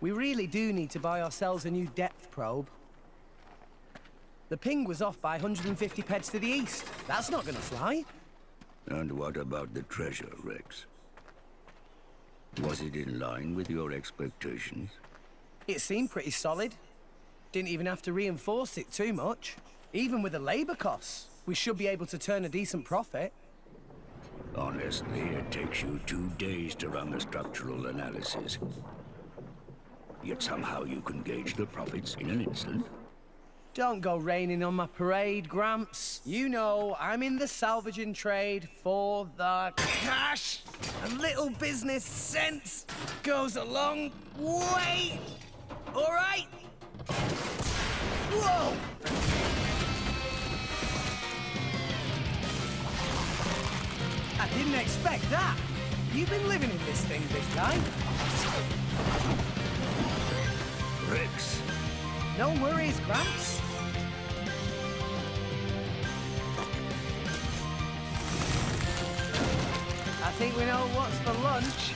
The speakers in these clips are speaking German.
We really do need to buy ourselves a new depth probe. The ping was off by 150 peds to the east. That's not gonna fly. And what about the treasure, Rex? Was it in line with your expectations? It seemed pretty solid. Didn't even have to reinforce it too much. Even with the labor costs, we should be able to turn a decent profit. Honestly, it takes you 2 days to run the structural analysis. Yet somehow you can gauge the profits in an instant. Don't go raining on my parade, Gramps. You know, I'm in the salvaging trade for the cash. A little business sense goes a long way. All right? Whoa! I didn't expect that. You've been living in this thing this time. Rex. No worries, Gramps. I think we know what's for lunch.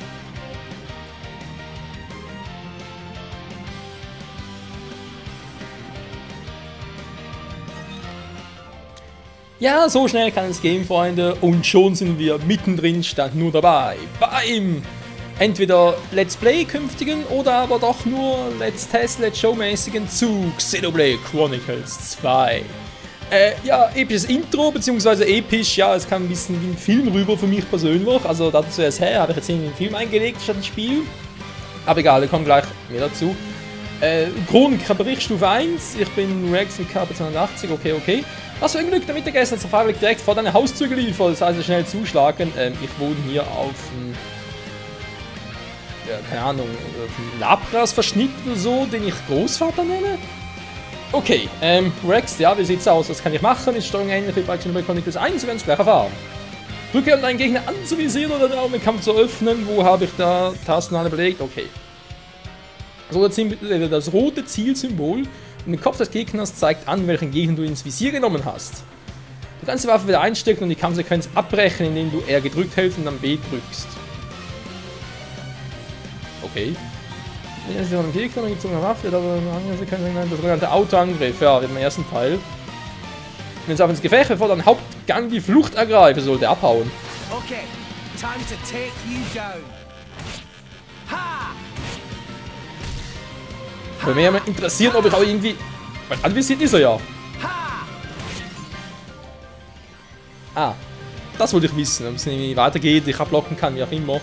Ja, so schnell kann es gehen, Freunde, und schon sind wir mittendrin, stand nur dabei, beim entweder Let's Play künftigen oder aber doch nur Let's Test, Let's Show mäßigen zu Xenoblade Chronicles 2. Ja, episches Intro, beziehungsweise episch, ja, es kam ein bisschen wie ein Film rüber für mich persönlich, also dazu erst her, habe ich jetzt irgendwie einen Film eingelegt statt ein Spiel. Aber egal, wir kommen gleich mehr dazu. Chronik-Bericht Stufe 1, ich bin Rex mit KP82, okay. Hast du ein Glück, der Mittagessen hat freiwillig direkt vor deine Haustür geliefert, das heißt schnell zuschlagen. Ich wohne hier auf dem, ja, keine Ahnung, auf dem Labras-Verschnitt oder so, den ich Großvater nenne. Okay, Rex, ja, wie sieht's aus, was kann ich machen? Ist Steuerung ähnlich wie bei Xenoblade Chronicles 1, wir werden es gleich erfahren. Drücke, um deinen Gegner anzuvisieren oder den Raum im Kampf zu öffnen, wo habe ich da Tasten alle belegt? Okay. So, das rote Zielsymbol und den Kopf des Gegners zeigt an, welchen Gegner du ins Visier genommen hast. Du kannst die Waffe wieder einstecken und die Kampfsequenz abbrechen, indem du R gedrückt hältst und dann B drückst. Okay. Jetzt ist noch ein Gegner, dann gibt es noch eine Waffe, das sogenannte Autoangriff, ja, wie im ersten Teil. Wenn es auf ins Gefecht, bevor dein Hauptgang die Flucht ergreift, sollte abhauen. Okay, time to take you down. Ha! Würde mich ja interessieren, ob ich auch irgendwie... Weil anvisiert ist er ja. Ah, das wollte ich wissen, ob es irgendwie weitergeht, ich ablocken kann, wie auch immer.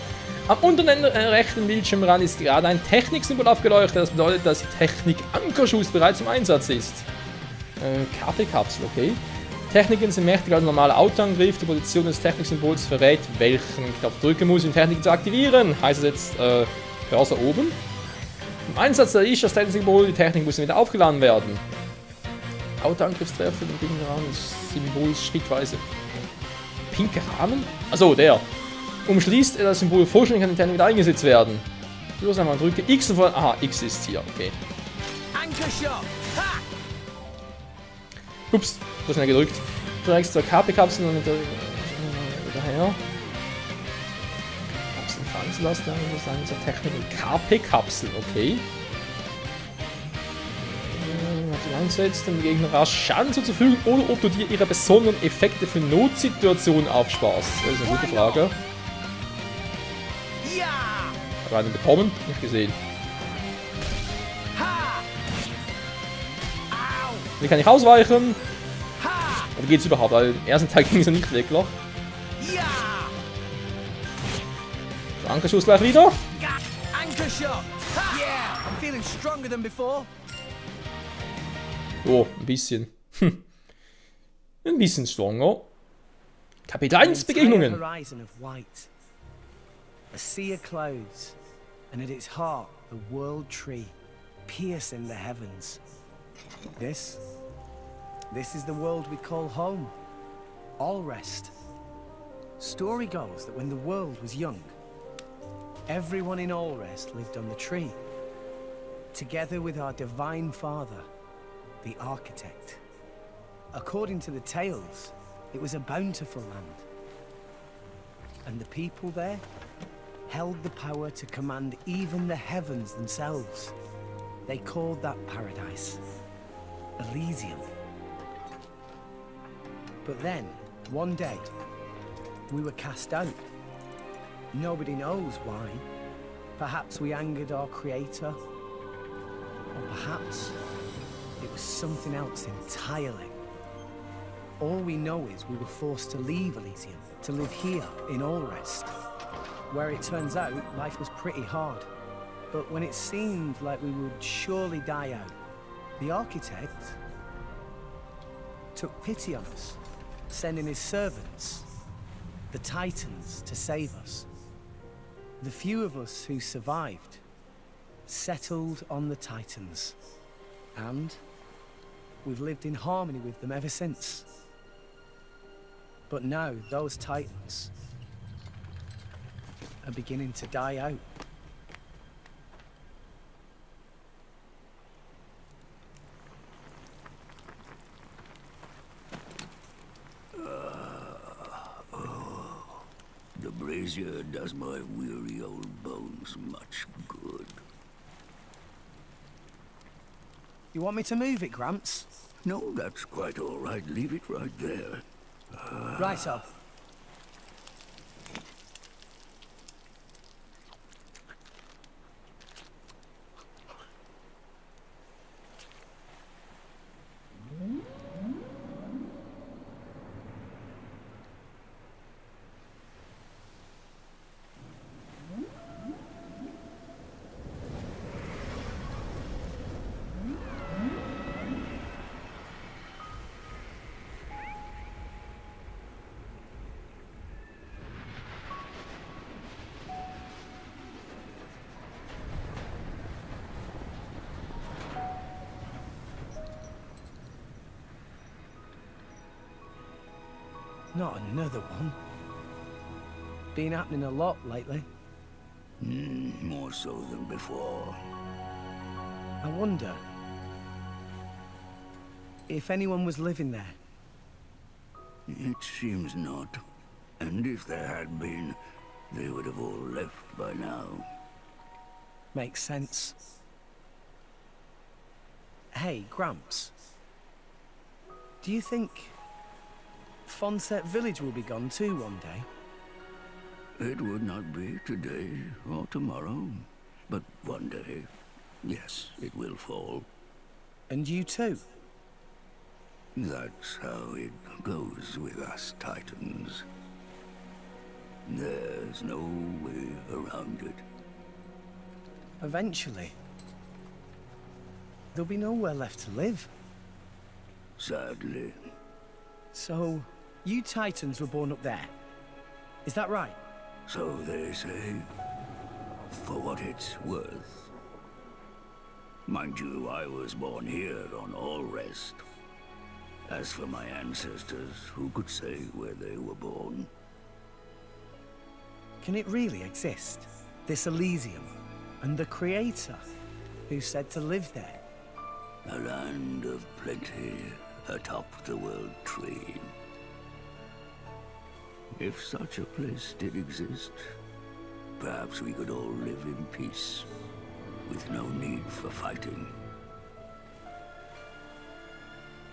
Am unteren rechten Bildschirmrand ist gerade ein Techniksymbol aufgeleuchtet, das bedeutet, dass die Technik-Ankerschuss bereits im Einsatz ist. KP-Kapsel, okay. Techniken sind mächtiger als normaler Autoangriff, die Position des Techniksymbols verrät, welchen ich glaube drücken muss, um Technik zu aktivieren. Heißt es jetzt Cursor oben. Im Einsatz da ist das Techniksymbol, die Technik muss wieder aufgeladen werden. Autoangriffstreffer, den Gegenrahmen, das Symbol schrittweise. Pinke Rahmen? Achso, der. Umschließt das Symbol vollständig, kann die Technik wieder eingesetzt werden. Los einmal drücke X und von. Aha, X ist hier, okay. Ups, so schnell gedrückt. Direkt zur KP-Kapsel und daher. Kapseln fahren zu lassen, das sagen zur Technik und KP-Kapsel, okay. Einsetzt, um den Gegner rasch Schaden zuzufügen oder ob du dir ihre besonderen Effekte für Notsituationen aufsparst. Das ist eine gute Frage. Habe einen bekommen? Nicht gesehen. Wie kann ich ausweichen? Oder geht's überhaupt? Weil im ersten Teil ging es ja nicht weg, noch. Ankerschuss gleich wieder. Oh, ein bisschen. Ein bisschen stronger. Kapitel 1 Begegnungen. A sea of clouds, and at its heart, the world tree, piercing the heavens. This is the world we call home. Allrest. Story goes that when the world was young, everyone in Allrest lived on the tree, together with our divine father, the architect. According to the tales, it was a bountiful land. And the people there held the power to command even the heavens themselves. They called that paradise Elysium. But then, one day, we were cast out. Nobody knows why. Perhaps we angered our creator, or perhaps it was something else entirely. All we know is we were forced to leave Elysium, to live here in Allrest, where it turns out life was pretty hard. But when it seemed like we would surely die out, the architect took pity on us, sending his servants, the Titans, to save us. The few of us who survived settled on the Titans, and we've lived in harmony with them ever since. But now those Titans are beginning to die out. The brazier does my weary old bones much good. You want me to move it, Gramps? No, that's quite all right. Leave it right there. Righto. Not another one. Been happening a lot lately. More so than before. I wonder if anyone was living there. It seems not. And if there had been, they would have all left by now. Makes sense. Hey, Gramps. Do you think Fonset Village will be gone too one day? It would not be today or tomorrow, but one day, yes, it will fall. And you too? That's how it goes with us Titans. There's no way around it. Eventually, there'll be nowhere left to live. Sadly. So, you Titans were born up there. Is that right? So they say. For what it's worth. Mind you, I was born here on Allrest. As for my ancestors, who could say where they were born? Can it really exist? This Elysium? And the Creator, who said to live there? A land of plenty atop the world tree. If such a place did exist, perhaps we could all live in peace, with no need for fighting.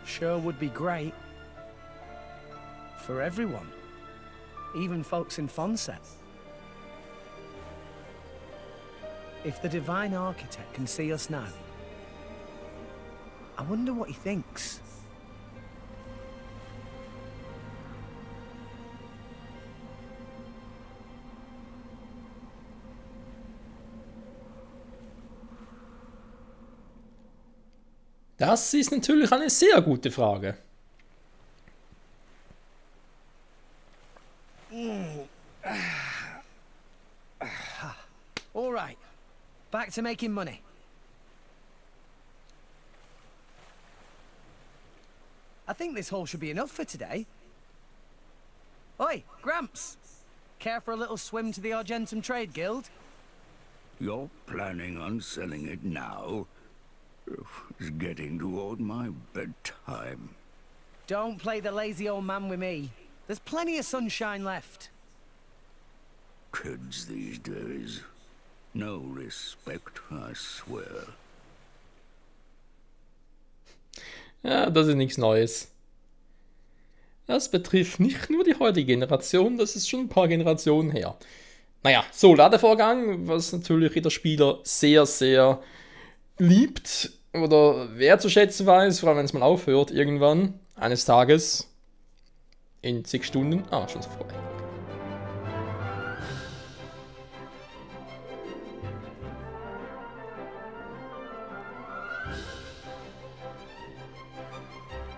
Sure would be great. For everyone. Even folks in Fonset. If the Divine Architect can see us now, I wonder what he thinks. Das ist natürlich eine sehr gute Frage. All right. Back to making money. I think this haul should be enough for today. Oi, Gramps! Care for a little swim to the Argentum Trade Guild? You're planning on selling it now? It's getting toward my bedtime. Don't play the lazy old man with me. There's plenty of sunshine left. Kids these days. No respect, I swear. Ja, das ist nichts Neues. Das betrifft nicht nur die heutige Generation, das ist schon ein paar Generationen her. Naja, so, Ladevorgang, was natürlich jeder Spieler sehr, sehr liebt oder wertzuschätzen weiß, vor allem wenn es mal aufhört, irgendwann, eines Tages, in zig Stunden. Ah, schon so vorbei.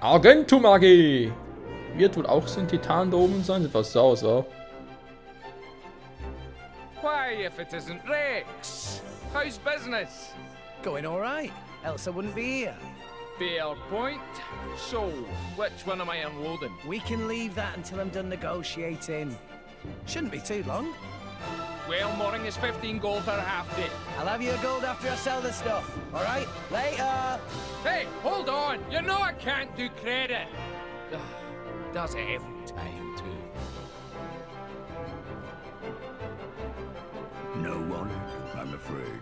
Argentum AG! Wird wohl auch so ein Titan da oben sein, sieht fast so aus, oder? Why, if it isn't Rex? How's business? Going all right, else I wouldn't be here. Fair point. So, which one am I unloading? We can leave that until I'm done negotiating. Shouldn't be too long. Well, mooring is 15 gold per half day. I'll have your gold after I sell the stuff, all right? Later! Hey, hold on! You know I can't do credit! Does it every time, too. No one, I'm afraid.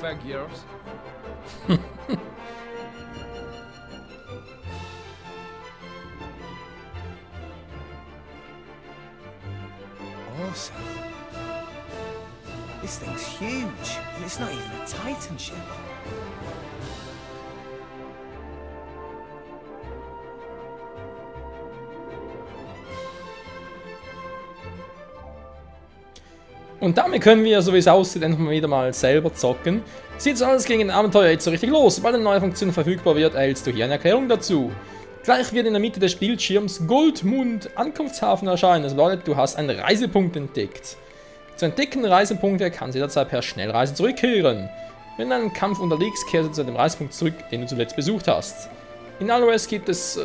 Figures. Awesome. This thing's huge, and it's not even a Titan ship. Und damit können wir, so wie es aussieht, endlich mal wieder mal selber zocken. Sieht so alles gegen ein Abenteuer jetzt so richtig los. Sobald eine neue Funktion verfügbar wird, erhältst du hier eine Erklärung dazu. Gleich wird in der Mitte des Bildschirms Goldmund Ankunftshafen erscheinen. Das bedeutet, du hast einen Reisepunkt entdeckt. Zu entdeckenden Reisepunkte kannst du jederzeit per Schnellreise zurückkehren. Wenn du einem Kampf unterliegst, kehrst du zu dem Reisepunkt zurück, den du zuletzt besucht hast. In Alores gibt es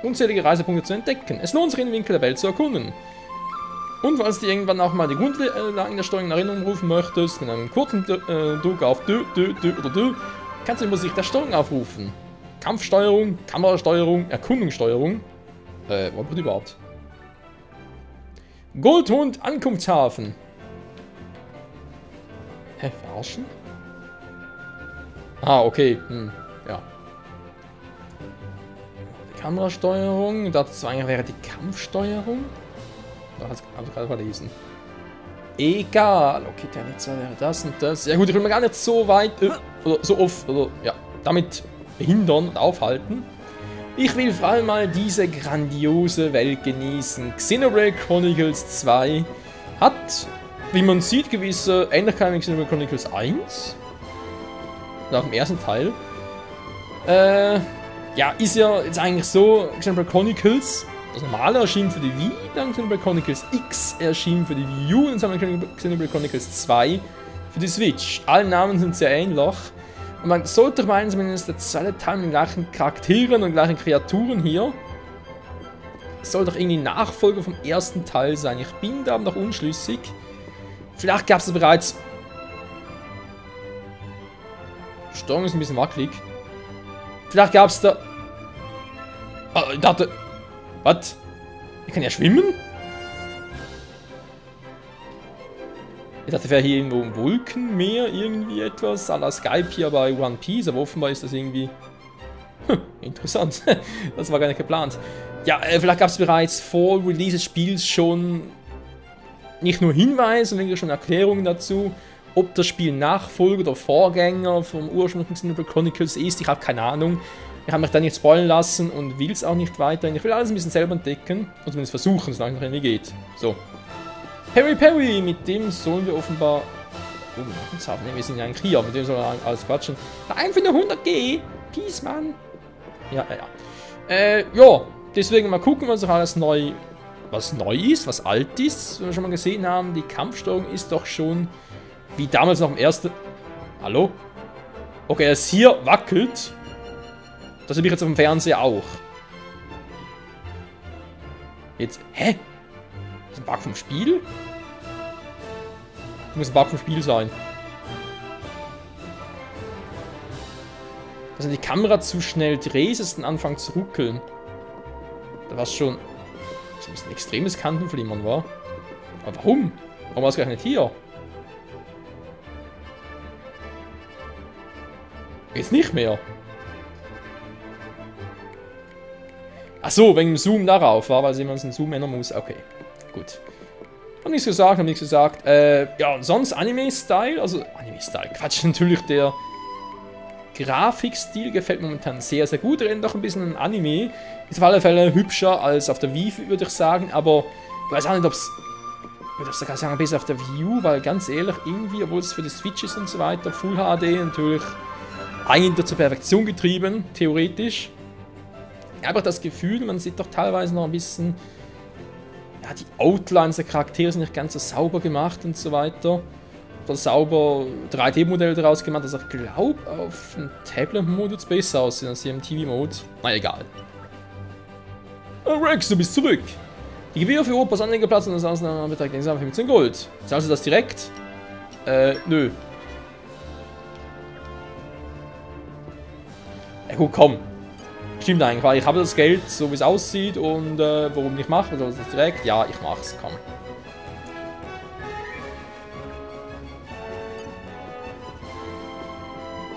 unzählige Reisepunkte zu entdecken. Es lohnt sich, in den Winkel der Welt zu erkunden. Und falls du irgendwann auch mal die Grundlagen der Steuerung in Erinnerung rufen möchtest, mit einem kurzen Druck auf Dö oder Dö, kannst du die Musik der Steuerung aufrufen. Kampfsteuerung, Kamerasteuerung, Erkundungssteuerung. Was wird überhaupt? Goldmund Ankunftshafen. Hä, verarschen? Ah, okay. Ja. Die Kamerasteuerung. Dazu eigentlich wäre die Kampfsteuerung. Da hat es gerade verlesen. Egal. Okay, der nicht so wäre das und das. Ja gut, ich will mir gar nicht so weit oder so oft oder ja, damit behindern und aufhalten. Ich will vor allem mal diese grandiose Welt genießen. Xenoblade Chronicles 2 hat, wie man sieht, gewisse Ähnlichkeiten mit Xenoblade Chronicles 1. Nach dem ersten Teil. Ja, ist ja jetzt eigentlich so, Xenoblade Chronicles, das normale erschien für die Wii, dann Xenoblade Chronicles X erschien für die Wii U und dann Xenoblade Chronicles 2 für die Switch. Alle Namen sind sehr ähnlich. Und man sollte meinen, zumindest der zweite Teil mit den gleichen Charakteren und gleichen Kreaturen hier. Soll doch irgendwie Nachfolger vom ersten Teil sein. Ich bin da noch unschlüssig. Vielleicht gab es bereits... Steuerung ist ein bisschen wackelig. Vielleicht gab es da... Oh, ich dachte... Was? Ich kann ja schwimmen? Ich dachte, wäre hier irgendwo ein Wolkenmeer, irgendwie etwas, à la Skype hier bei One Piece, aber offenbar ist das irgendwie... interessant. Das war gar nicht geplant. Ja, vielleicht gab es bereits vor Release des Spiels schon nicht nur Hinweise, sondern schon Erklärungen dazu, ob das Spiel Nachfolger oder Vorgänger vom ursprünglichen Xenoblade Chronicles ist. Ich habe keine Ahnung. Ich habe mich da nicht spoilern lassen und will es auch nicht weiterhin. Ich will alles ein bisschen selber entdecken und zumindest versuchen, solange es noch irgendwie geht. So. Perry, mit dem sollen wir offenbar... Oh, ne, wir sind ja eigentlich hier, mit dem sollen wir alles quatschen. Nein, für eine 100G! Peace, Mann! Ja. Ja, deswegen mal gucken, was auch alles neu... Was neu ist, was alt ist. Wie wir schon mal gesehen haben, die Kampfsteuerung ist doch schon... Wie damals noch im ersten... Hallo? Okay, es hier wackelt. Das habe ich jetzt auf dem Fernseher auch. Jetzt... Hä? Das ist ein Bug vom Spiel? Das muss ein Bug vom Spiel sein. Dass die Kamera zu schnell dreht, ist und anfängt zu ruckeln. Da war es schon... Das ist ein extremes Kantenflimmern, war. Aber warum? Warum ausgerechnet hier? Jetzt nicht mehr. Achso, wegen dem Zoom darauf war, weil sie immer einen Zoom ändern muss. Okay, gut. Hab nichts gesagt. Ja, und sonst Anime-Style, also Anime-Style, Quatsch, natürlich der Grafikstil gefällt momentan sehr, sehr gut. Erinnert doch ein bisschen an Anime. Ist auf alle Fälle hübscher als auf der Wii, würde ich sagen, aber ich weiß auch nicht, ob es, würde ich sogar sagen, besser auf der Wii U, weil ganz ehrlich, irgendwie, obwohl es für die Switch ist und so weiter, Full HD natürlich eigentlich zur Perfektion getrieben, theoretisch. Aber das Gefühl, man sieht doch teilweise noch ein bisschen, ja, die Outlines der Charaktere sind nicht ganz so sauber gemacht und so weiter. Oder sauber 3D-Modell daraus gemacht, das ich glaube, auf dem Tablet-Mode wird es besser aussehen als hier im TV-Mode. Na egal. Rex, du bist zurück. Die Gebühr für Opas Anlegerplatz und das Ausnahme beträgt insgesamt 15 Gold. Zahlst du das direkt? Nö. Ja gut, komm. Stimmt eigentlich, weil ich habe das Geld, so wie es aussieht und warum nicht machen? Also das direkt? Ja, ich mach's, komm.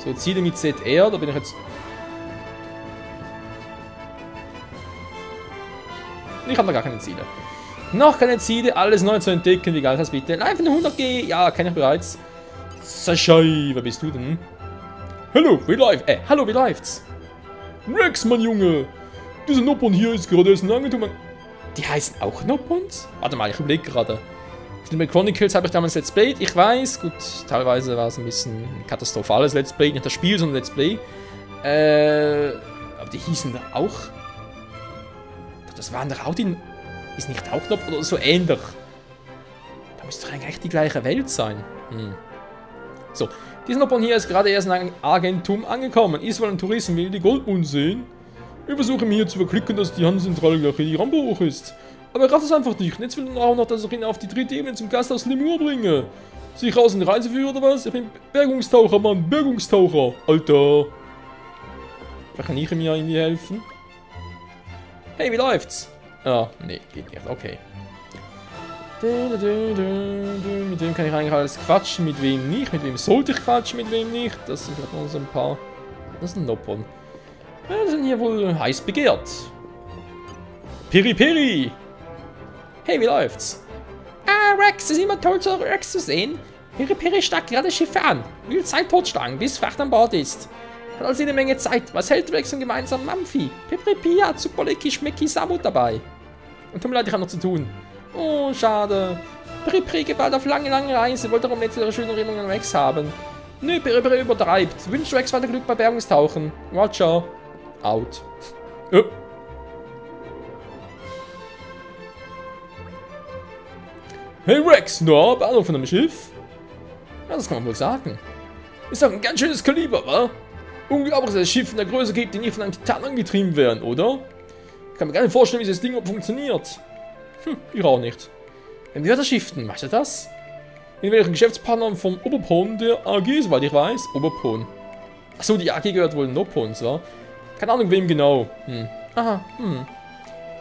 So, Ziele mit ZR, da bin ich jetzt... Ich habe da gar keine Ziele. Noch keine Ziele, alles neu zu entdecken, wie geil ist das bitte? Nein, von 100G, ja, kenne ich bereits. Saschai, wer bist du denn? Hallo, wie läuft? Hallo, wie läuft's? Rex, mein Junge! Dieser Noppon hier ist gerade erst ein Angetum. Die heißen auch Noppons? Warte mal, ich überlege gerade. Cinemate Chronicles habe ich damals Let's Played. Ich weiß, gut, teilweise war es ein bisschen katastrophales Let's Play. Nicht das Spiel, sondern Let's Play. Aber die hießen da auch. Das waren doch auch die. Ist nicht auch noch oder so ähnlich? Da müsste doch eigentlich die gleiche Welt sein. So, dieser Noppon hier ist gerade erst in Argentum angekommen. Ist wohl ein Tourist und will die Goldmund sehen. Wir versuchen mir hier zu verklicken, dass die Handelszentrale gleich in die Rampe hoch ist. Aber er rafft es einfach nicht. Jetzt will er auch noch, dass ich ihn auf die 3 Ebene zum Gasthaus Lemur bringe. Sehe ich raus in die Reiseführer oder was? Ich bin Bergungstaucher, Mann. Bergungstaucher. Alter. Vielleicht kann ich ihm ja irgendwie helfen. Hey, wie läuft's? Ah, nee, geht nicht. Okay. Mit wem kann ich eigentlich alles quatschen? Mit wem nicht? Mit wem sollte ich quatschen? Mit wem nicht? Das sind vielleicht noch so ein paar... Das sind Noppon. Ja, die sind hier wohl heiß begehrt. Piri Piri! Hey, wie läuft's? Ah, Rex, es ist immer toll, Rex zu sehen. Piri Piri starrt gerade Schiffe an. Will Zeit totschlagen, bis Fracht an Bord ist. Hat also eine Menge Zeit. Was hält Rex und gemeinsam Mampfi? Piri Piri hat Superlecki Schmecki Samut dabei. Und tut mir leid, ich habe noch zu tun. Oh, schade. Piri Piri geht bald auf lange Reise. Wollte darum letzte ihre schönen Erinnerungen an Rex haben. Nö, Piri Piri übertreibt. Wünscht Rex weiter Glück bei Bergungstauchen. Roger. Out. Hey Rex, na, Bahnhof von einem Schiff? Ja, das kann man wohl sagen. Ist doch ein ganz schönes Kaliber, wa? Unglaublich, dass es Schiff in der Größe gibt, die nicht von einem Titan angetrieben werden, oder? Ich kann mir gar nicht vorstellen, wie dieses Ding funktioniert. Ich auch nicht. Wenn wir das shiften, macht er das? In welchen Geschäftspartnern vom Oberpon der AG, soweit ich weiß? Oberpon. Achso, die AG gehört wohl Noppons, wa? Keine Ahnung, wem genau. Aha,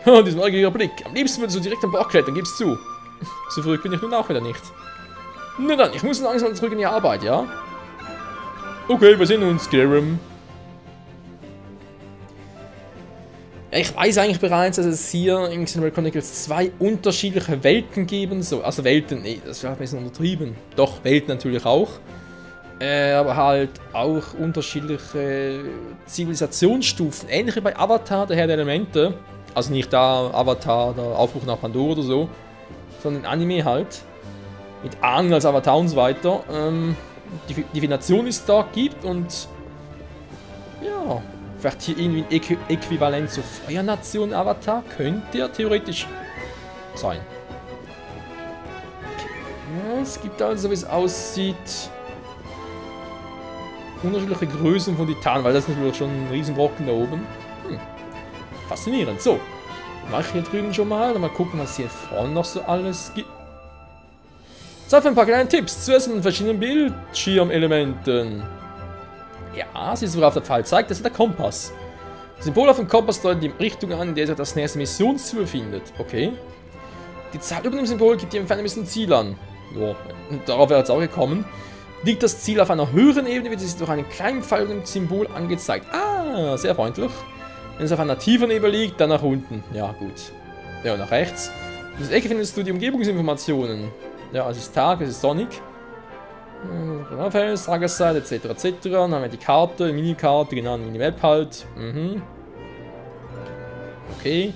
Dieser neugierige Blick. Am liebsten würdest du direkt am Bord klettern, gib's zu. So verrückt bin ich nun auch wieder nicht. Na dann, ich muss langsam zurück in die Arbeit, ja? Okay, wir sehen uns, Skyrim. Ja, ich weiß eigentlich bereits, dass es hier in Xenoblade Chronicles 2 unterschiedliche Welten geben soll. Also Welten, nee, das wäre ein bisschen untertrieben. Doch, Welten natürlich auch. Aber halt auch unterschiedliche Zivilisationsstufen. Ähnlich wie bei Avatar, der Herr der Elemente. Also nicht da Avatar, der Aufbruch nach Pandora oder so. Sondern Anime halt. Mit Aang als Avatar und so weiter. Die Divination es da gibt und ja, vielleicht hier irgendwie ein Äquivalent zur Feuernation Avatar könnte ja theoretisch sein. Ja, es gibt also, wie es aussieht, unterschiedliche Größen von Titan, weil das ist natürlich schon ein Riesenbrocken da oben. Faszinierend. So, mache ich hier drüben schon mal. Mal gucken, was hier vorne noch so alles gibt. Zeit für ein paar kleine Tipps. Zuerst in den verschiedenen Bildschirmelementen. Ja, sie ist worauf der Pfeil zeigt, das ist der Kompass. Das Symbol auf dem Kompass deutet die Richtung an, in der sich das nächste Missionsziel befindet. Okay. Die Zahl über dem Symbol gibt dir ein bisschen Ziel an. Ja, und darauf wäre jetzt auch gekommen. Liegt das Ziel auf einer höheren Ebene, wird es durch einen kleinen Pfeil über dem Symbol angezeigt. Ah, sehr freundlich. Wenn es auf einer tieferen Ebene liegt, dann nach unten. Ja, gut. Ja, nach rechts. In der Ecke findest du die Umgebungsinformationen. Ja, es ist Tag, es ist sonnig. Fels, Tagesseite, etc. etc. Dann haben wir die Karte, Minikarte, genau, eine Minimap halt. Okay.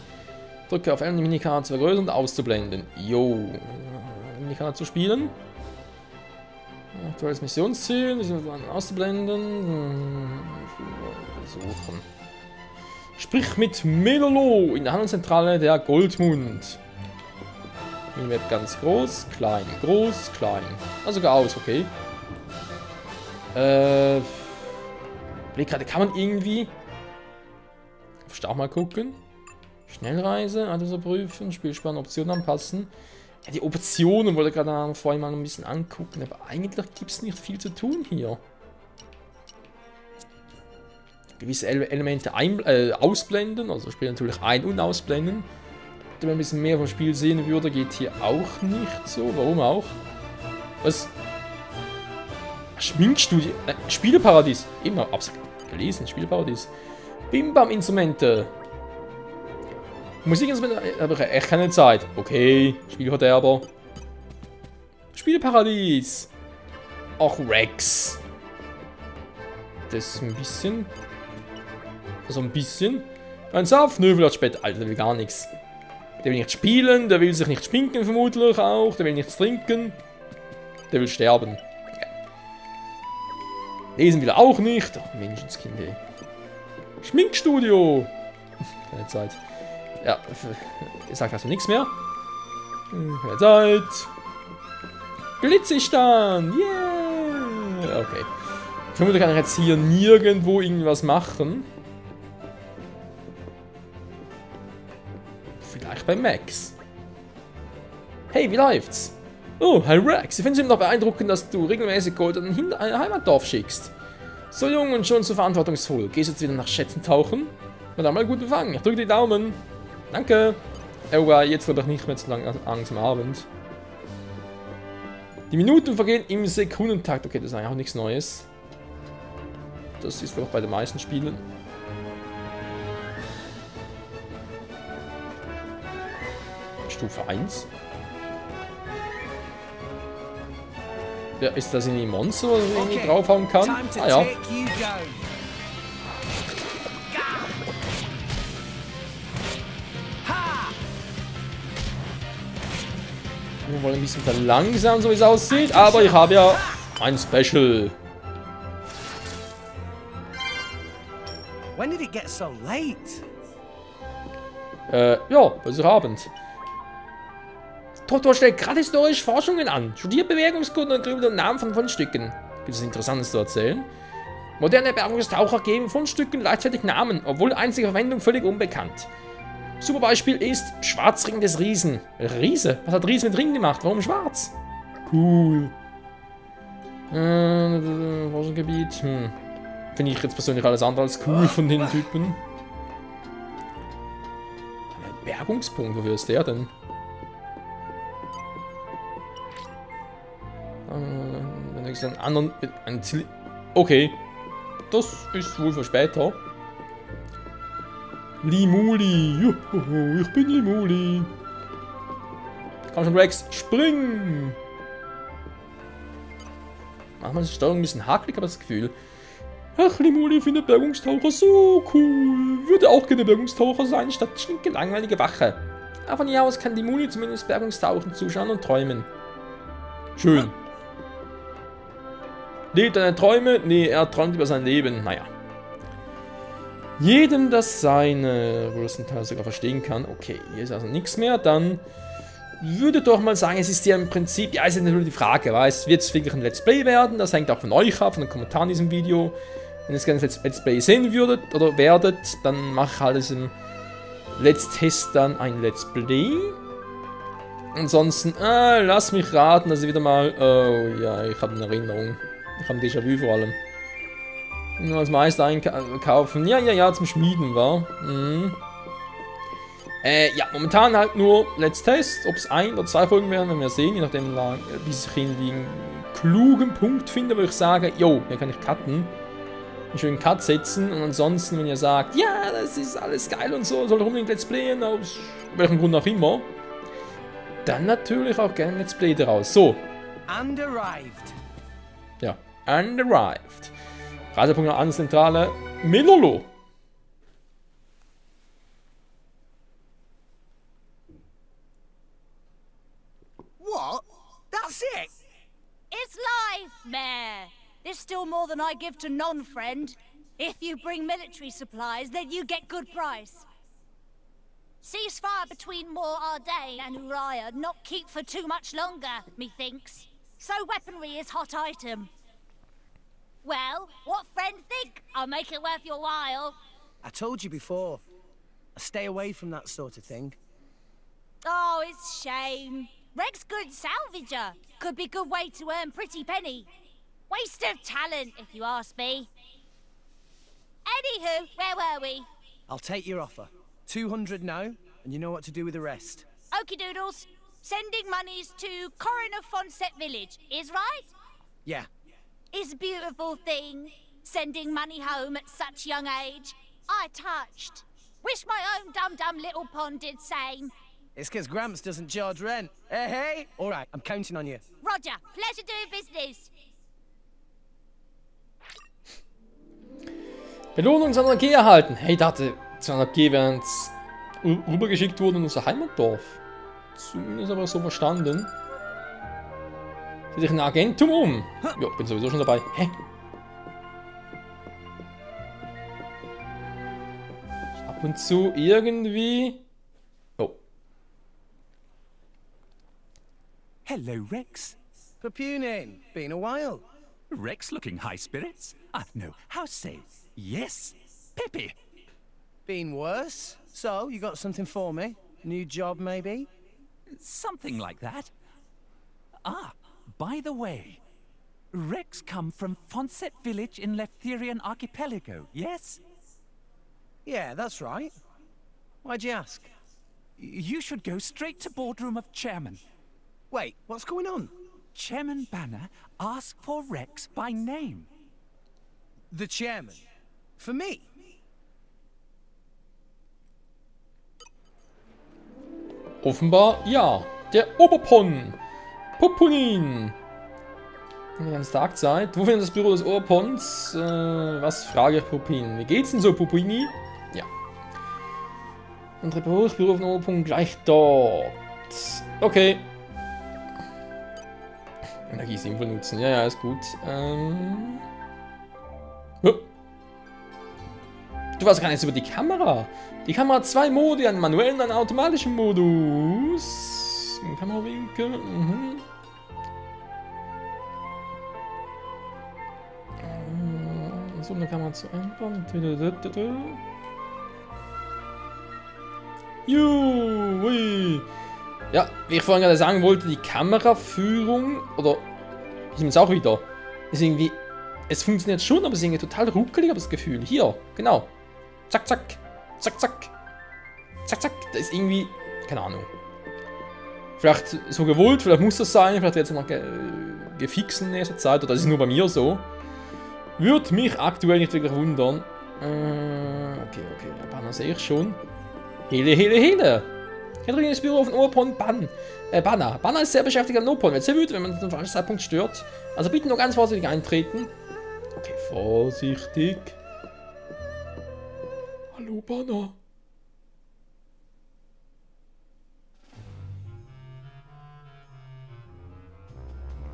Drücke auf L, um die Minikarte zu vergrößern und auszublenden. Jo. Minikarte zu spielen. Aktuelles Missionsziel, auszublenden. Suchen. Sprich mit Melolo in der Handelszentrale der Goldmund. Minimap ganz groß, klein, also sogar aus, okay. Blickkarte kann man irgendwie. Auf Start mal gucken. Schnellreise, alles überprüfen, Spielspannen, Optionen anpassen. Ja, die Optionen wollte ich gerade vorhin mal ein bisschen angucken, aber eigentlich gibt es nicht viel zu tun hier. Gewisse Elemente ausblenden, also Spiel natürlich ein- und ausblenden. Wenn man ein bisschen mehr vom Spiel sehen würde, geht hier auch nicht so. Warum auch? Was? Schminkstudio. Spieleparadies. Immer absolut gelesen. Spieleparadies. Bimbam-Instrumente. Musikinstrumente. Aber echt keine Zeit. Okay. Spielverderber. Spieleparadies. Ach, Rex. Das ist ein bisschen. Also ein bisschen. Ein Saft. Nö, will später. Alter, der will gar nichts. Der will nicht spielen, der will sich nicht schminken vermutlich auch, der will nichts trinken, der will sterben. Ja. Lesen will er auch nicht. Ach, Menschenskind, ey. Schminkstudio. Keine Zeit. Ja, er sagt also nichts mehr. Keine Zeit. Glitzistan. Yeah. Okay. Vermutlich kann ich jetzt hier nirgendwo irgendwas machen. Vielleicht bei Max. Hey, wie läuft's? Oh, hi Rex. Ich finde es immer noch beeindruckend, dass du regelmäßig Gold an ein Heimatdorf schickst. So jung und schon so verantwortungsvoll. Gehst du jetzt wieder nach Schätzen tauchen? Na dann mal gut empfangen. Ich drücke die Daumen. Danke. Oh, jetzt wird doch nicht mehr zu lange Angst am Abend. Die Minuten vergehen im Sekundentakt. Okay, das ist eigentlich auch nichts Neues. Das ist doch bei den meisten Spielen. Stufe 1. Ja, ist das irgendwie ein Monster, was man irgendwie draufhauen kann? Ah ja. Wir wollen ein bisschen verlangsamen, so wie es aussieht, aber ich habe ja ein Special. When did it get so late? Ja, heute Abend. Toto stellt gerade historische Forschungen an. Studiert Bewegungskunde und grübelt den Namen von Fundstücken. Gibt es Interessantes zu erzählen? Moderne Bergungstaucher geben Fundstücken leichtfertig Namen, obwohl einzige Verwendung völlig unbekannt. Super Beispiel ist Schwarzring des Riesen. Riese? Was hat Riese mit Ring gemacht? Warum schwarz? Cool. Forschungsgebiet. Finde ich jetzt persönlich alles andere als cool von den Typen. Bergungspunkt, wofür ist der denn? Wenn ich einen anderen. Okay. Das ist wohl für später. Limuli. Juhu, ich bin Limuli. Komm schon, Rex. Spring! Manchmal ist die Steuerung ein bisschen hakelig, aber das Gefühl. Ach, Limuli findet Bergungstaucher so cool. Würde auch gerne Bergungstaucher sein, statt stinke langweilige Wache. Aber von hier aus kann Limuli zumindest Bergungstauchen zuschauen und träumen. Schön. Lebt deine Träume? Nee, er träumt über sein Leben. Naja. Jedem das seine, wo das ein Teil sogar verstehen kann. Okay, hier ist also nichts mehr. Dann würde doch mal sagen, es ist ja im Prinzip, ja, es ist natürlich die Frage, wird es wirklich ein Let's Play werden? Das hängt auch von euch ab, von den Kommentaren in diesem Video. Wenn ihr es gerne Let's Play sehen würdet oder werdet, dann mache ich halt im Let's Test dann ein Let's Play. Ansonsten, lass mich raten, dass ich wieder mal, oh ja, ich habe eine Erinnerung. Ich habe ein Déjà-vu vor allem. Nur als Meister einkaufen. Ja, zum Schmieden war. Ja, momentan halt nur Let's Test. Ob es 1 oder 2 Folgen werden, werden wir sehen. Je nachdem, bis ich irgendwie einen klugen Punkt finde, wo ich sage, jo, hier kann ich cutten. Einen schönen Cut setzen. Und ansonsten, wenn ihr sagt, ja, das ist alles geil und so, soll ich unbedingt Let's Playen, aus welchem Grund auch immer, dann natürlich auch gerne Let's Play daraus. So. And arrived. Ja, and arrived. Reisepunkt an Zentrale Melolo. What? That's it? It's life, Mayor. There's still more than I give to non-friend. If you bring military supplies, then you get good price. Ceasefire between Moor Ardain and Uriah not keep for too much longer, methinks. So weaponry is hot item. Well, what friend think? I'll make it worth your while. I told you before. I stay away from that sort of thing. Oh, it's shame. Reg's good salvager. Could be good way to earn pretty penny. Waste of talent, if you ask me. Anywho, where were we? I'll take your offer. 200 now, and you know what to do with the rest. Okie doodles. Sending monies to Coroner Fonset Village, is right? Yeah. Is a beautiful thing. Sending money home at such young age. I touched. Wish my own dum-dum little pond did same. It's because Gramps doesn't charge rent. Hey, hey! All right, I'm counting on you. Roger. Pleasure doing business. Belohnung seiner G erhalten. Hey, ich dachte, 200 G wären rübergeschickt worden in unser Heimatdorf. Zumindest aber so verstanden. Sieh dich ein Agentum um. Ja, bin sowieso schon dabei. Hä? Ab und zu irgendwie... Oh. Hello, Rex. Papunin, been a while. Rex looking high spirits? No, how say? Yes, Peppy. Been worse? So, you got something for me? New job, maybe? Something like that. By the way, Rex come from Fonset Village in Leftherian Archipelago, yes? Yeah, that's right. Why'd you ask? You should go straight to boardroom of chairman. Wait, what's going on? Chairman Banner asked for Rex by name. The chairman? For me? Offenbar ja. Der Oberpon. Pupunin. Eine ganze Tagzeit. Wo findet das Büro des Oberpons? Was frage ich Pupin? Wie geht's denn so, Pupini? Ja. Andere Büro, das Büro von Oberpon gleich dort. Okay. Energie sinnvoll nutzen. Ja, ja, ist gut. Du weißt gar nichts über die Kamera. Die Kamera hat 2 Modi, einen manuellen und einen automatischen Modus. Kamerawinkel. So eine Kamera zu ändern. Juhui. Ja, wie ich vorhin gerade sagen wollte, die Kameraführung, oder ich nehme es auch wieder, ist irgendwie, es funktioniert schon, aber es ist irgendwie total ruckelig, aber das Gefühl. Hier, genau. Zack, zack, zack, zack, zack, zack. Da ist irgendwie, keine Ahnung. Vielleicht so gewollt, vielleicht muss das sein, vielleicht wird es noch gefixt in nächster Zeit, oder das ist nur bei mir so. Würde mich aktuell nicht wirklich wundern. Okay, ja, Banner sehe ich schon. Hele. Hier drin ist das Büro auf dem Oberpon Banner. Banner ist sehr beschäftigt am Oberpon, wird sehr wütend, wenn man den falschen Zeitpunkt stört. Also bitte nur ganz vorsichtig eintreten. Okay, vorsichtig. Hallo, Banner.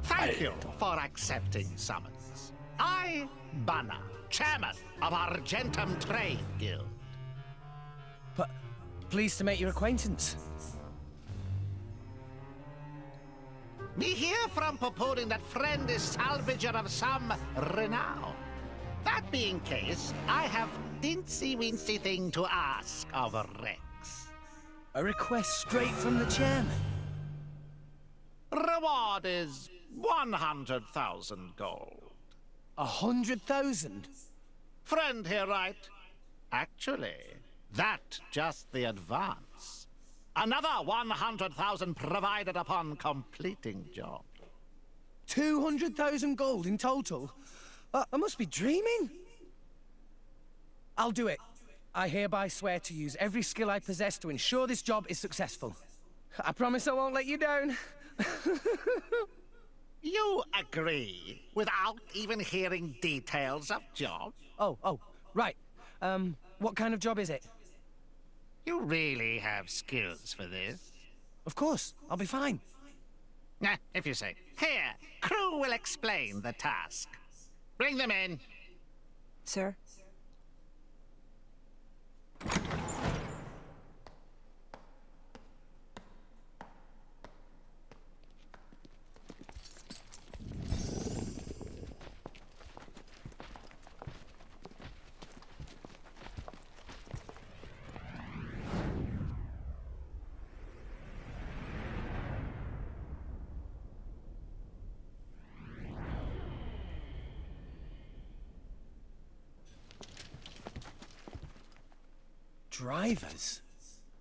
Thank you for accepting summons. I, Banner, chairman of Argentum Trade Guild. Pleased to make your acquaintance. Me hear from Papunin that friend is salvager of some renown. That being case, I have dincy-wincy thing to ask of Rex. A request straight from the chairman. Reward is 100,000 gold. 100,000? Friend here, right? Actually, That just the advance. Another 100,000 provided upon completing job. 200,000 gold in total? I must be dreaming. I'll do it. I hereby swear to use every skill I possess to ensure this job is successful. I promise I won't let you down. You agree without even hearing details of job? Oh, right. What kind of job is it? You really have skills for this? Of course, I'll be fine. If you say. Here, crew will explain the task. Bring them in. Sir? Drivers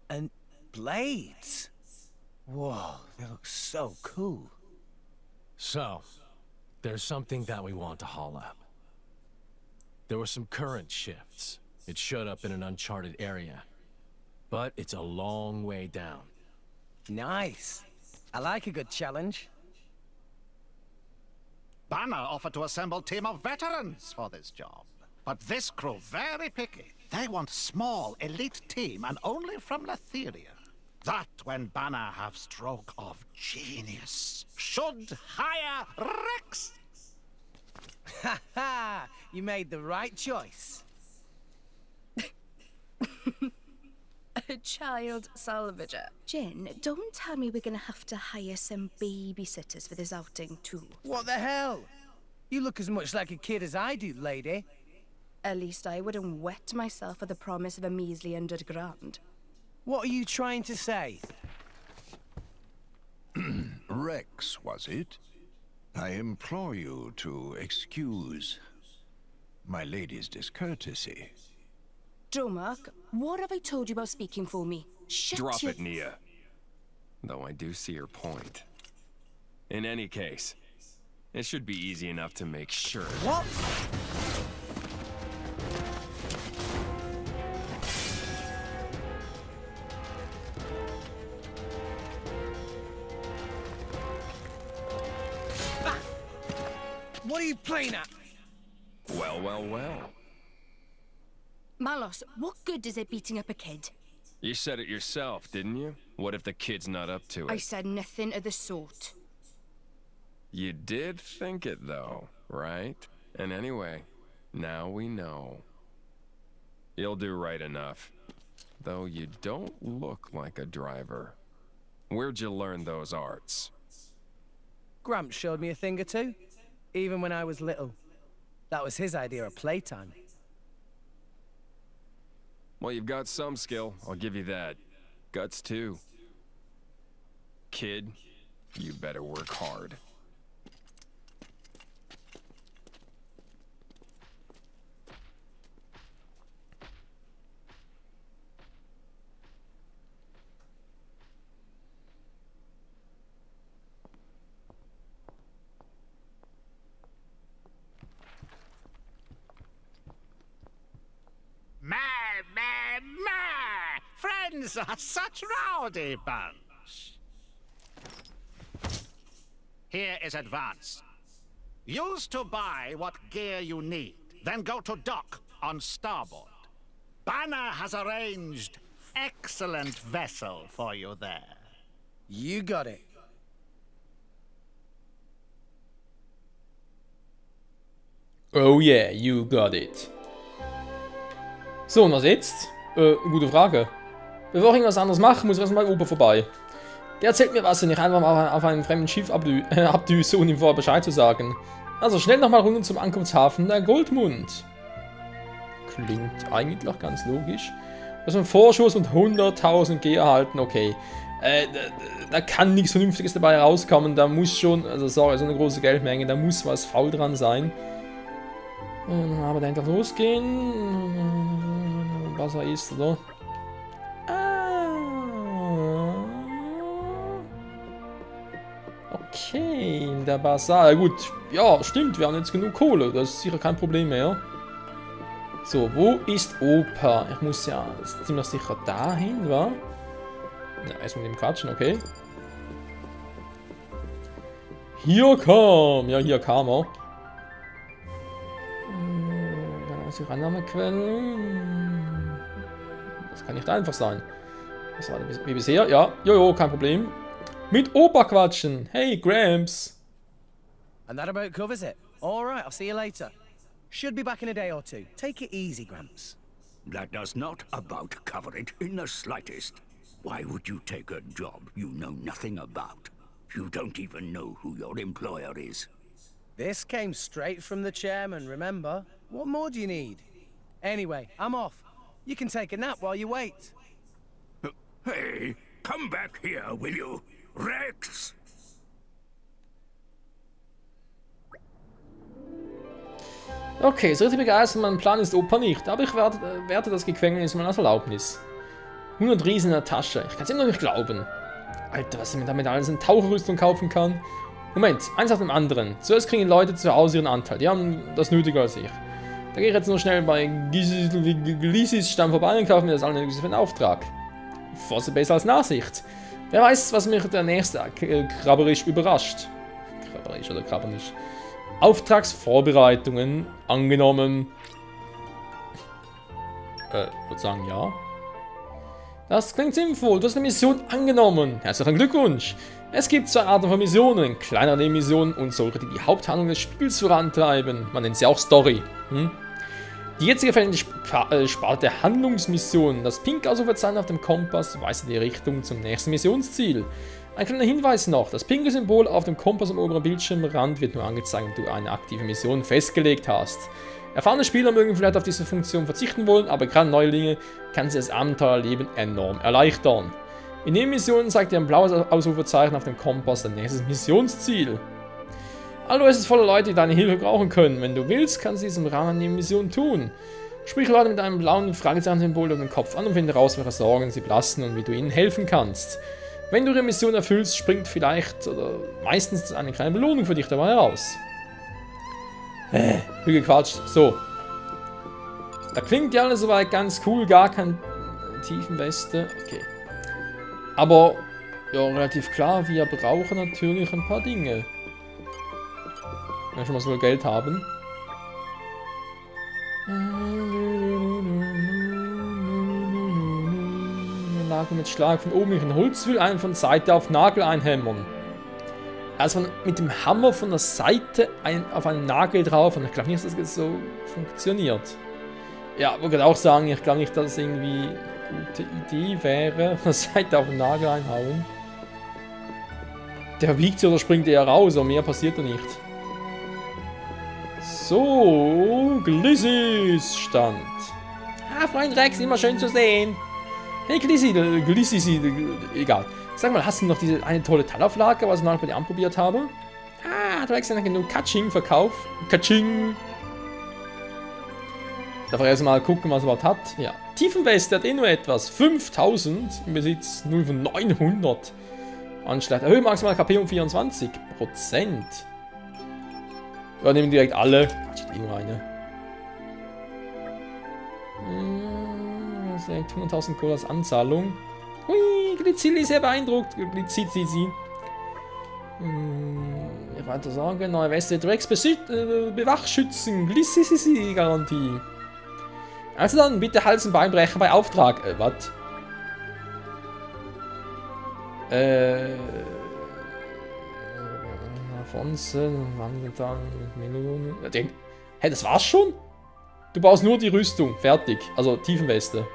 and blades. Whoa, they look so cool. So, there's something that we want to haul up. There were some current shifts. It showed up in an uncharted area. But it's a long way down. Nice. I like a good challenge. Banner offered to assemble a team of veterans for this job. But this crew very picky. They want small, elite team and only from Letheria. That when Banner have stroke of genius. Should hire Rex. Ha ha! You made the right choice. A child salvager. Jen, don't tell me we're gonna have to hire some babysitters for this outing too. What the hell? You look as much like a kid as I do, lady. At least I wouldn't wet myself for the promise of a measly £100. What are you trying to say? Rex, was it? I implore you to excuse my lady's discourtesy. Dromark, what have I told you about speaking for me? Shut Drop your... it, Nia. Though I do see your point. In any case, it should be easy enough to make sure. What? What are you playing at? Well, well, well. Malos, what good is it beating up a kid? You said it yourself, didn't you? What if the kid's not up to it? I said nothing of the sort. You did think it, though, right? And anyway, now we know. You'll do right enough. Though you don't look like a driver. Where'd you learn those arts? Gramps showed me a thing or two. Even when I was little. That was his idea of playtime. Well, you've got some skill, I'll give you that. Guts, too. Kid, you better work hard. Friends are such rowdy bunch. Here is advance. Use to buy what gear you need, then go to dock on starboard. Banner has arranged excellent vessel for you there. You got it. Oh yeah, you got it. So, und was jetzt? Gute Frage. Bevor ich irgendwas anderes mache, muss ich erstmal oben vorbei. Der erzählt mir was, wenn ich einfach mal auf einem fremden Schiff abdüse, ohne ihm vorher Bescheid zu sagen. Also schnell nochmal runter zum Ankunftshafen der Goldmund. Klingt eigentlich ganz logisch. Das ist ein Vorschuss und 100.000 G erhalten, okay. Da kann nichts Vernünftiges dabei rauskommen, da muss schon, also sorry, so eine große Geldmenge, da muss was faul dran sein. Aber dann einfach losgehen. Wasser ist, oder? Okay, der Basar. Ja gut, ja, stimmt, wir haben jetzt genug Kohle. Das ist sicher kein Problem mehr. So, wo ist Opa? Ich muss ja ziemlich sicher dahin, wa? Ja, erst mit dem Quatschen, okay. Hier kam. Ja, hier kam er. Dann ist die Annahmequelle. Das kann nicht einfach sein. Das war wie bisher. Ja, jojo, kein Problem. Mit Opa quatschen. Hey, Gramps. And that about covers it. All right, I'll see you later. Should be back in a day or two. Take it easy, Gramps. That does not about cover it in the slightest. Why would you take a job you know nothing about? You don't even know who your employer is. This came straight from the chairman, remember? What more do you need? Anyway, I'm off. You can take a nap while you wait. Hey, come back here, will you? Rex! Okay, so richtig begeistert, mein Plan ist Opa nicht, aber ich werte das Gefängnis mal als Erlaubnis. 100 Riesen in der Tasche, ich kann es immer noch nicht glauben. Alter, was ich mir damit alles in Taucherrüstung kaufen kann. Moment, eins auf dem anderen. Zuerst kriegen die Leute zu Hause ihren Anteil, die haben das nötiger als ich. Da gehe ich jetzt nur schnell bei Glisis Stamm vorbei und kaufe mir das alle für einen Auftrag. Vosse besser als Nachsicht. Wer weiß, was mich der nächste Krabberisch überrascht. Krabberisch oder Krabberisch. Auftragsvorbereitungen angenommen. Ich würde sagen, ja. Das klingt sinnvoll. Du hast eine Mission angenommen. Herzlichen Glückwunsch. Es gibt zwei Arten von Missionen. Kleinere Nebenmissionen und solche, die die Haupthandlung des Spiels vorantreiben. Man nennt sie auch Story. Die jetzige verwendete Sparte Handlungsmissionen. Das pink Ausrufezeichen auf dem Kompass weist in die Richtung zum nächsten Missionsziel. Ein kleiner Hinweis noch, das pinke Symbol auf dem Kompass am oberen Bildschirmrand wird nur angezeigt, wenn du eine aktive Mission festgelegt hast. Erfahrene Spieler mögen vielleicht auf diese Funktion verzichten wollen, aber gerade Neulinge kann sie das Abenteuerleben enorm erleichtern. In Nebenmissionen zeigt dir ein blaues Ausrufezeichen auf dem Kompass dein nächstes Missionsziel. Also es ist voller Leute, die deine Hilfe brauchen können. Wenn du willst, kannst du dies im Rahmen der Nebenmission tun. Sprich Leute mit einem blauen Fragezeichen-Symbol um den Kopf an und finde raus, welche Sorgen sie belasten und wie du ihnen helfen kannst. Wenn du ihre Mission erfüllst, springt vielleicht oder meistens eine kleine Belohnung für dich dabei heraus. Wie gequatscht. So. Da klingt ja alles soweit ganz cool, gar kein Tiefenweste. Okay. Aber, ja, relativ klar, wir brauchen natürlich ein paar Dinge. Wenn wir schon mal so viel Geld haben. Nagel mit Schlag von oben in den Holz will, einen von Seite auf Nagel einhämmern. Also mit dem Hammer von der Seite auf einen Nagel drauf und ich glaube nicht, dass das so funktioniert. Ja, ich würde auch sagen, ich glaube nicht, dass es irgendwie eine gute Idee wäre, von der Seite auf den Nagel einhauen. Der wiegt oder springt eher raus, aber mehr passiert da nicht. So, Glissis Stand. Ah, Freund Rex, immer schön zu sehen. Hey Glissi, egal. Sag mal, hast du noch diese eine tolle Teilauflage, was ich noch bei dir anprobiert habe? Ah, du hast ja genug Katsching verkauft. Katsching. Darf ich erstmal gucken, was er überhaupt hat. Ja. Tiefenweste hat eh nur etwas. 5000 im Besitz, 0 von 900. Anschlag. Erhöhe maximal KP um 24%. Wir nehmen direkt alle. Steht eh nur eine. 100.000 Kohle als Anzahlung. Hui, Glizili ist sehr beeindruckt. Glizili. Ich weiter sagen, neue Weste, Drecks Bewachschützen, Glizili Garantie. Also dann, bitte Hals- und Beinbrecher bei Auftrag. Was? Afonsen, Millionen. Hä, das war's schon? Du brauchst nur die Rüstung, fertig. Also Tiefenweste.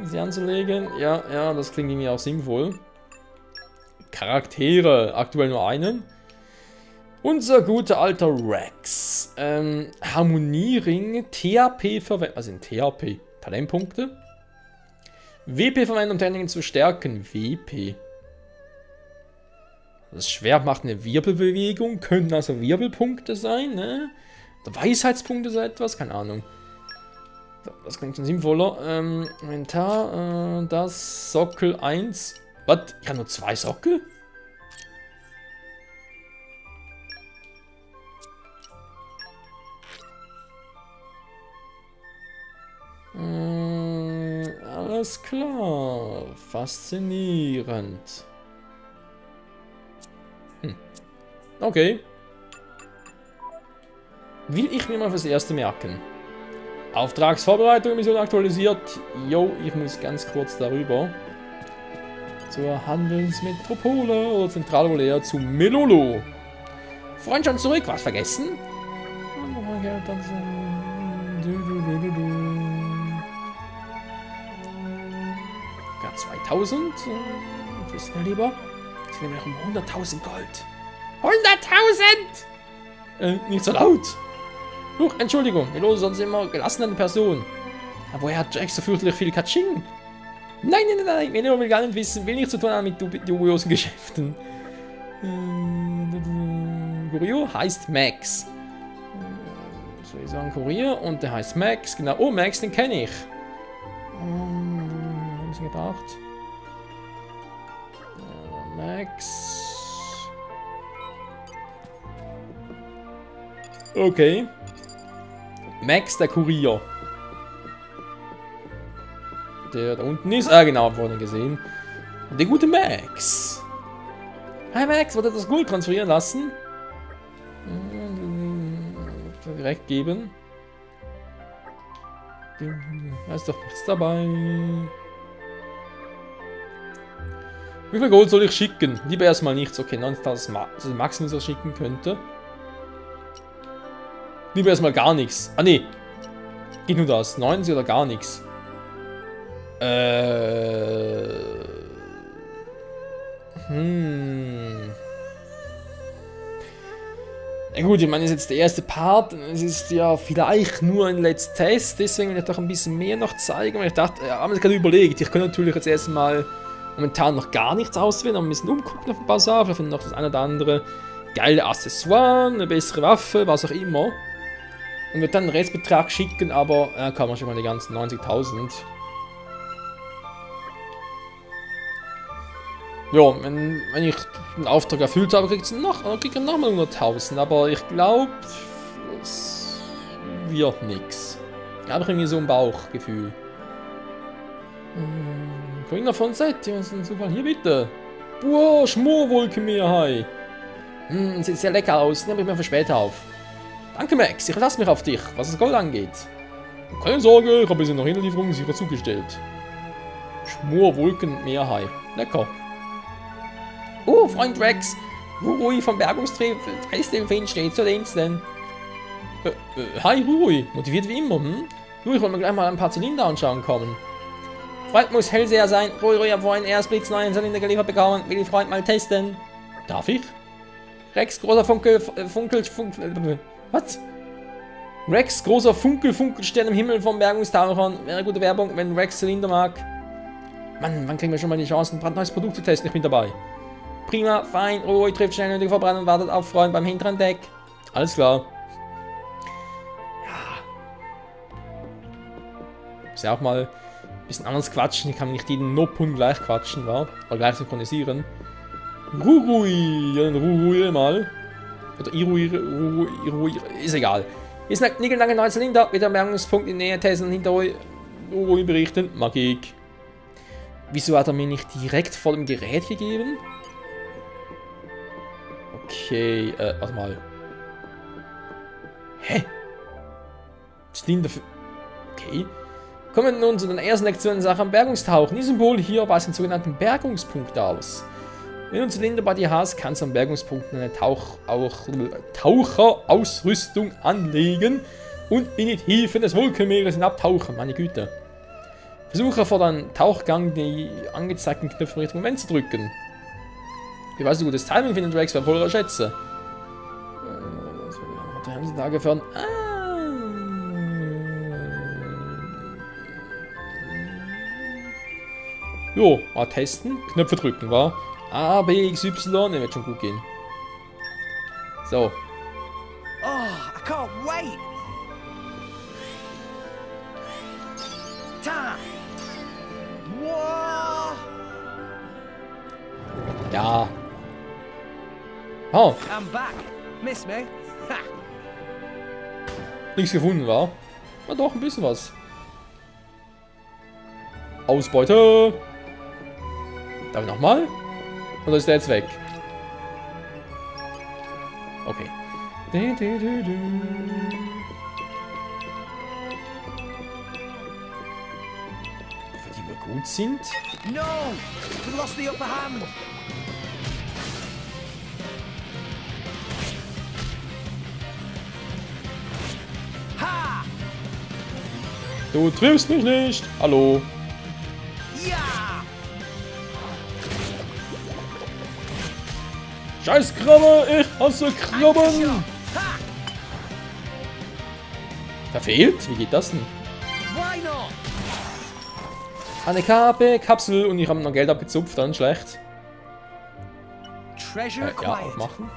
Sie anzulegen. Ja, das klingt irgendwie auch sinnvoll. Charaktere, aktuell nur einen. Unser guter alter Rex. Harmoniering, THP verwenden. Also in THP. Talentpunkte. WP verwenden, um Techniken zu stärken. WP. Das Schwert macht eine Wirbelbewegung. Könnten also Wirbelpunkte sein, ne? Oder Weisheitspunkte, so etwas. Keine Ahnung. Das klingt schon sinnvoller. Inventar, das Sockel 1. Was? Ich habe nur 2 Sockel? Alles klar. Faszinierend. Okay. Will ich mir mal fürs Erste merken. Auftragsvorbereitung, Mission aktualisiert. Jo, ich muss ganz kurz darüber. Zur Handelsmetropole oder Zentralvolea zu Melolo. Freund schon zurück, was vergessen? Gar 2000. Wissen wir lieber. Das sind nämlich um 100.000 Gold. 100.000! Nicht so laut. Huch, Entschuldigung, Melolo ist sonst immer gelassen an die Person. Aber woher hat Jack so fürchterlich viel Katsching? Nein, nein, nein, Melolo will gar nicht wissen, will nichts zu tun haben mit dubiosen Geschäften. Kurier heißt Max. Soll ich sagen Kurier und der heißt Max, genau. Oh, Max, den kenne ich. Haben sie gebraucht? Max. Okay. Max, der Kurier. Der da unten ist. Ah, genau, vorhin gesehen. Der gute Max. Hi Max, wollte das Gold transferieren lassen? Direkt geben. Da ist doch nichts dabei. Wie viel Gold soll ich schicken? Lieber erstmal nichts. Okay, 90.000 Maximum, was ich schicken könnte. Lieber erstmal gar nichts. Ah, nee. Geht nur das. 90 oder gar nichts. Na gut, ich meine, das ist jetzt der erste Part. Es ist ja vielleicht nur ein Let's Test. Deswegen will ich doch ein bisschen mehr noch zeigen. Weil ich dachte, ja, haben wir gerade überlegt. Ich kann natürlich jetzt erstmal momentan noch gar nichts auswählen. Aber ein bisschen umgucken auf dem Bazar. Vielleicht noch das eine oder andere geile Accessoire, eine bessere Waffe, was auch immer. Und wird dann einen Restbetrag schicken, aber kann man schon mal die ganzen 90.000. Ja, wenn ich den Auftrag erfüllt habe, kriege ich nochmal 100.000. Aber ich glaube, es wird nichts. Ich habe irgendwie so ein Bauchgefühl. Grüner von Set, was ist denn Zufall? Hier bitte. Boah, Schmorwolkenmeer, hi. Sieht sehr lecker aus, nehme ich mir für später auf. Danke Max, ich verlasse mich auf dich, was das Gold angeht. Keine Sorge, ich habe sie nach Hinterlieferung sicher zugestellt. Schmorwolkenmeer, hi. Lecker. Oh, Freund Rex. Rurui vom Bergungstreffen steht zu Diensten. Hi Rurui, motiviert wie immer, Ich wollte mir gleich mal ein paar Zylinder anschauen kommen. Freund muss Hellseher sein. Rurui hat vorhin erst blitzneuen Zylinder geliefert bekommen. Will die Freund mal testen. Darf ich? Rex, großer Was? Rex, großer Funkelstern im Himmel vom Bergungstauchern. Wäre gute Werbung, wenn Rex Zylinder mag. Mann, wann kriegen wir schon mal die Chance, ein brandneues Produkt zu testen? Ich bin dabei. Prima, fein, Rurui trifft schnell nötige Verbrennung und wartet auf Freund beim hinteren Deck. Alles klar. Ja. Muss ja auch mal ein bisschen anders quatschen. Ich kann nicht jeden No-Punkt gleich quatschen, wa? Oder gleich synchronisieren. Rurui, ja, dann Rurui mal. Oder Irui, ist egal. Hier ist ein nickelnagelneuer neue Zylinder. Wieder Merkungspunkt in Nähe testen hinter Rurui berichten. Magik. Wieso hat er mir nicht direkt vor dem Gerät gegeben? Okay, warte mal. Hä? Zylinder für... Okay. Kommen wir nun zu den ersten Lektionen in Sachen Bergungstauchen. Dieses Symbol hier weist den sogenannten Bergungspunkt aus. Wenn du einen Zylinder bei dir hast, kannst du am Bergungspunkt eine Taucherausrüstung anlegen und in die Tiefen des Wolkenmeeres hinabtauchen. Meine Güte. Versuche vor deinem Tauchgang die angezeigten Knöpfe im richtigen Moment zu drücken. Wie weißt du gutes Timing finden, Rex, wertvollere Schätze. Was haben sie da gefahren? Jo, mal testen. Knöpfe drücken, wa? A, B, X, Y, ne, wird schon gut gehen. So. Oh, I can't wait. Ja. Oh, I'm back. Miss me? Ha! nichts gefunden, war? Na doch, ein bisschen was. Ausbeute. Darf ich nochmal? Oder ist der jetzt weg? Okay. Für die wir gut sind. No! We lost the upper hand! Ha! Du triffst mich nicht. Hallo. Ja! Scheiß Krabbe, ich hasse Krabben. Verfehlt? Wie geht das denn? Why not? Eine Kapsel und ich habe noch Geld abgezupft, dann schlecht. Treasure Ja, acquired. aufmachen.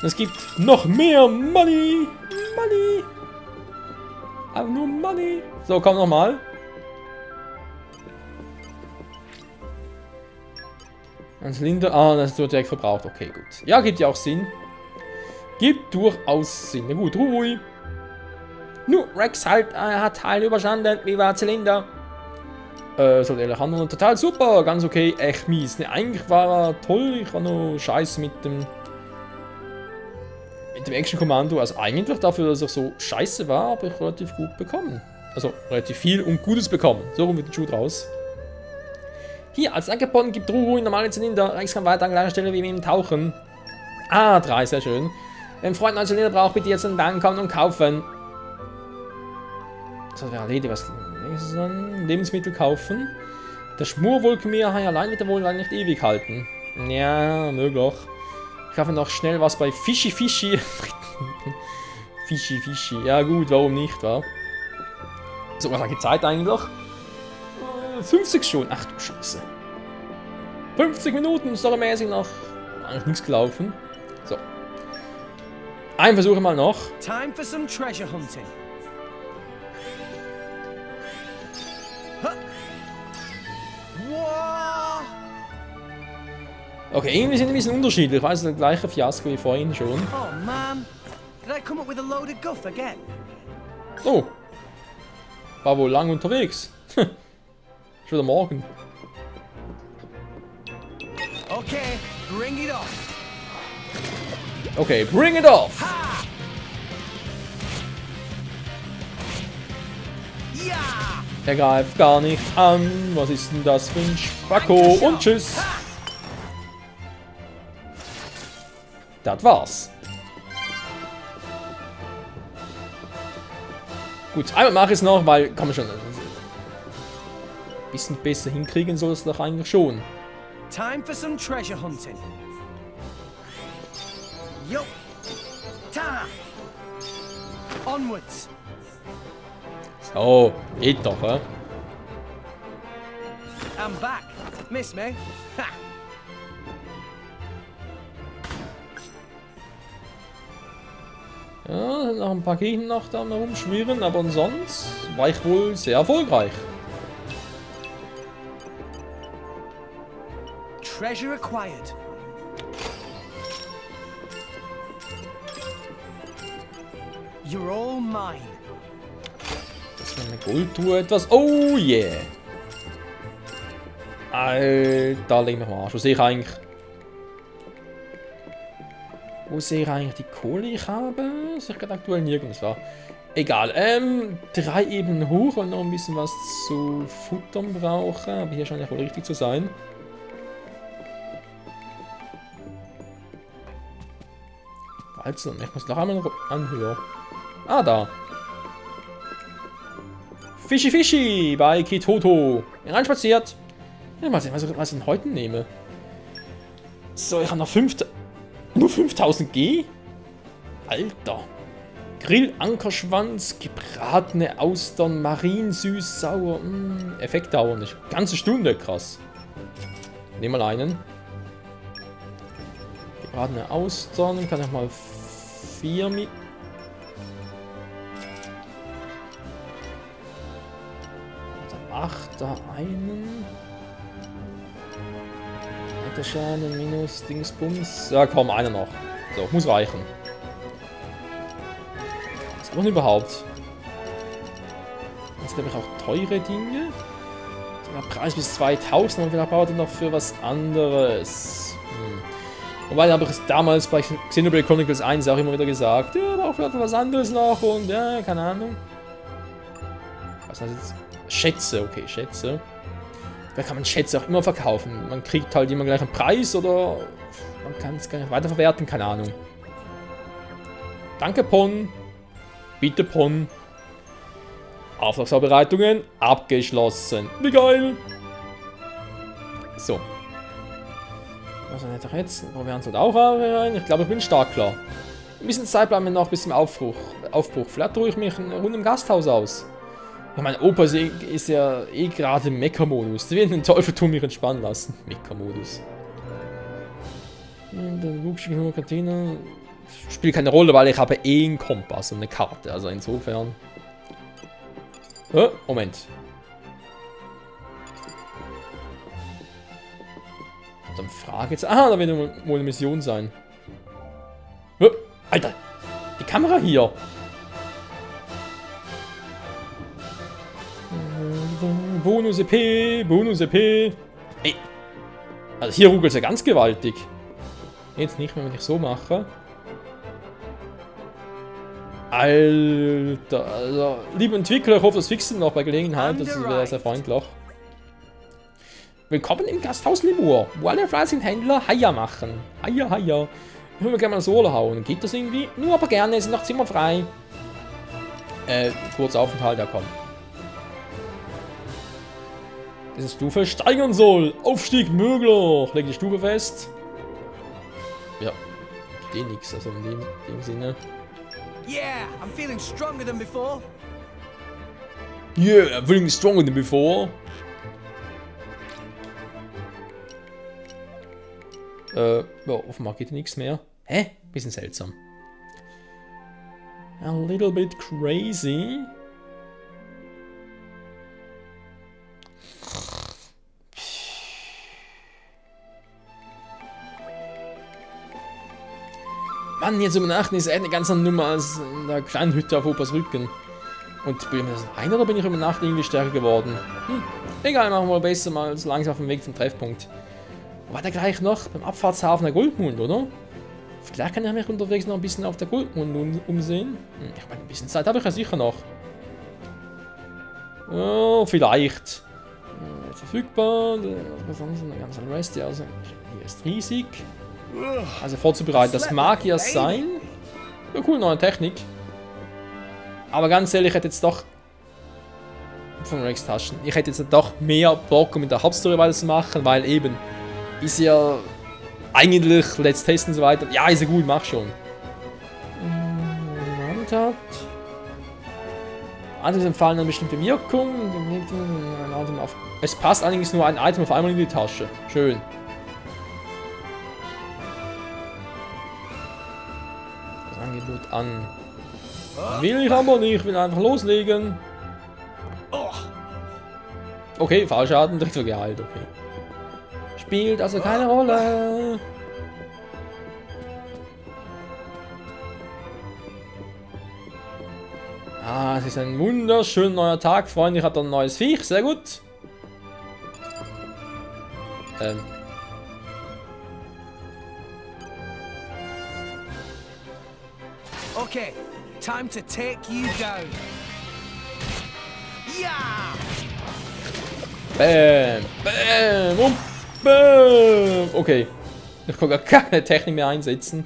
Es gibt noch mehr Money. Money. Aber nur Money. So, komm nochmal. Ein Zylinder. Ah, das wird direkt verbraucht. Okay, gut. Ja, gibt ja auch Sinn. Gibt durchaus Sinn. Na gut, Ruhe. Nur, Rex hat Teil überstanden. Wie war Zylinder? So, der Alejandro total super. Ganz okay. Echt mies. Ne, eigentlich war er toll. Ich war noch scheiße mit dem Action-Kommando. Also eigentlich dafür, dass er so scheiße war, habe ich relativ gut bekommen. Also relativ viel und Gutes bekommen. So rum mit dem Schuh draus. Hier, als Ankerposten gibt Ruhe in normale Zylinder. Rex kann weiter an gleicher Stelle wie im Tauchen. Ah, 3, sehr schön. Wenn ein Freund einen Zylinder braucht, bitte jetzt in den Laden kommen und kaufen. Das wäre erledigt. Was ist dann? Lebensmittel kaufen. Der Schmurwolkenmeer allein wird er wohl nicht ewig halten. Ja, möglich. Ich kaufe noch schnell was bei Fischi. Fischi. Ja gut, warum nicht, wa? So, was hat die Zeit eigentlich? 50 schon. Ach du Scheiße. 50 Minuten, storymäßig noch. Eigentlich nichts gelaufen. So. Ein Versuch mal noch. Time for some treasure hunting. Huh. Wow. Okay, irgendwie sind ein bisschen unterschiedlich. Ich weiß, der gleiche Fiasko wie vorhin schon. Oh man, did I come up with a load of guff again? Oh. War wohl lang unterwegs. Schon wieder morgen. Okay, bring it on. Okay, bring it off. Ha! Ja! Er greift gar nicht an. Was ist denn das für ein Spacko? Und tschüss. Das war's. Gut, einmal mache ich es noch, weil kann man schon ein bisschen besser hinkriegen soll es doch eigentlich schon. Time for some treasure hunting. Yo! Ta! Onwards! So, geht doch, hä? I'm back. Miss me? Ha! Ja, sind noch ein paar Gegner noch da herumschwirren, aber sonst war ich wohl sehr erfolgreich. Treasure acquired. You're all mine. Das wäre eine Goldtruhe etwas. Oh yeah! Alter, leg mich mal an. Wo sehe ich eigentlich? Wo sehe ich eigentlich die Kohle, ich habe? Sehe ich gerade aktuell nirgends war. Egal. 3 Ebenen hoch und noch ein bisschen was zu futtern brauche. Aber hier scheint ja wohl richtig zu sein. Also, ich muss noch einmal anhören. Ah, da. Fischi Fischi bei Kitoto. Reinspaziert. Ja, mal sehen, was ich denn heute nehme. So, ich habe noch nur 5000 G? Alter. Grillankerschwanz, gebratene Austern, Marin, süß, sauer. Effektdauer nicht. Ganze Stunde, krass. Nehmen mal einen. Gebratene Austern, kann ich mal 4 mit. Dann 8 da einen. Der Schaden, minus, Dingsbums. Ja, komm, einer noch. So, muss reichen. Was brauchen wir überhaupt? Jetzt glaube ich auch teure Dinge. Der Preis bis 2000 und vielleicht braucht er noch für was anderes. Wobei habe ich es damals bei Xenoblade Chronicles 1 auch immer wieder gesagt. Ja, aber auch vielleicht für was anderes noch und ja, keine Ahnung. Was heißt jetzt? Schätze, okay, Schätze. Da kann man Schätze auch immer verkaufen. Man kriegt halt immer gleich einen Preis oder man kann es gar nicht weiterverwerten, keine Ahnung. Danke, Pon. Bitte, Pon. Auftragsvorbereitungen abgeschlossen. Wie geil! So. Was soll ich jetzt? Probieren halt auch rein. Ich glaube, ich bin stark klar. Ein bisschen Zeit bleiben wir noch bis zum Aufbruch. Vielleicht ruhe ich mich rund im Gasthaus aus. Ja, mein Opa ist ja eh gerade im Mecha-Modus. Die werden den Teufel mich entspannen lassen. Mecha-Modus. Der Kantine spielt keine Rolle, weil ich habe eh einen Kompass und eine Karte. Also insofern. Moment. Dann frage jetzt. Ah, da wird wohl eine Mission sein. Alter! Die Kamera hier! Bonus EP, Bonus EP. Ey. Also hier ruckelt es ja ganz gewaltig. Jetzt nicht mehr, wenn ich so mache. Alter, also, liebe Entwickler, ich hoffe, das fixen noch bei Gelegenheit, das wäre sehr freundlich. Willkommen im Gasthaus Limur, wo alle fleißigen Händler Haier machen. Haier, Haier. Ich will mir gerne mal Solo hauen. Geht das irgendwie? Nur aber gerne, es sind noch Zimmer frei. Kurzer Aufenthalt, ja komm. Diese Stufe steigern soll. Aufstieg möglich. Leg die Stufe fest. Ja, steht nichts, also in dem Sinne. Yeah, I'm feeling stronger than before. Yeah, I'm feeling stronger than before. Ja, offenbar geht nichts mehr. Hä? Bisschen seltsam. A little bit crazy. Mann, jetzt übernachten ist eine ganz andere Nummer als in der kleinen Hütte auf Opas Rücken. Und bin ich das ein oder bin ich über Nacht irgendwie stärker geworden? Egal, machen wir besser mal so langsam auf dem Weg zum Treffpunkt. War der gleich noch beim Abfahrtshafen der Goldmund, oder? Vielleicht kann ich mich unterwegs noch ein bisschen auf der Goldmund umsehen. Ich meine, ein bisschen Zeit habe ich ja sicher noch. Oh, vielleicht. Verfügbar. Was anderes, eine ganze Rest. Also, hier ist riesig. Also vorzubereiten, das mag ja sein. Ja, cool, neue Technik. Aber ganz ehrlich, ich hätte jetzt doch von Rex Taschen. Ich hätte jetzt doch mehr Bock, um mit der Hauptstory weiterzumachen, weil eben ist ja eigentlich Let's Testen und so weiter. Ja, ist ja gut, mach schon. Items empfallen eine bestimmte Wirkung. Es passt allerdings nur ein Item auf einmal in die Tasche. Schön. Das Angebot an. Will ich aber nicht, ich will einfach loslegen. Okay, Fallschaden, direkt geheilt, okay. Spielt also keine Rolle. Ah, es ist ein wunderschön neuer Tag, Freunde. Ich habe ein neues Viech, sehr gut. Okay, time to take you down. Ja! Bam, bam und bam. Okay, ich kann gar keine Technik mehr einsetzen.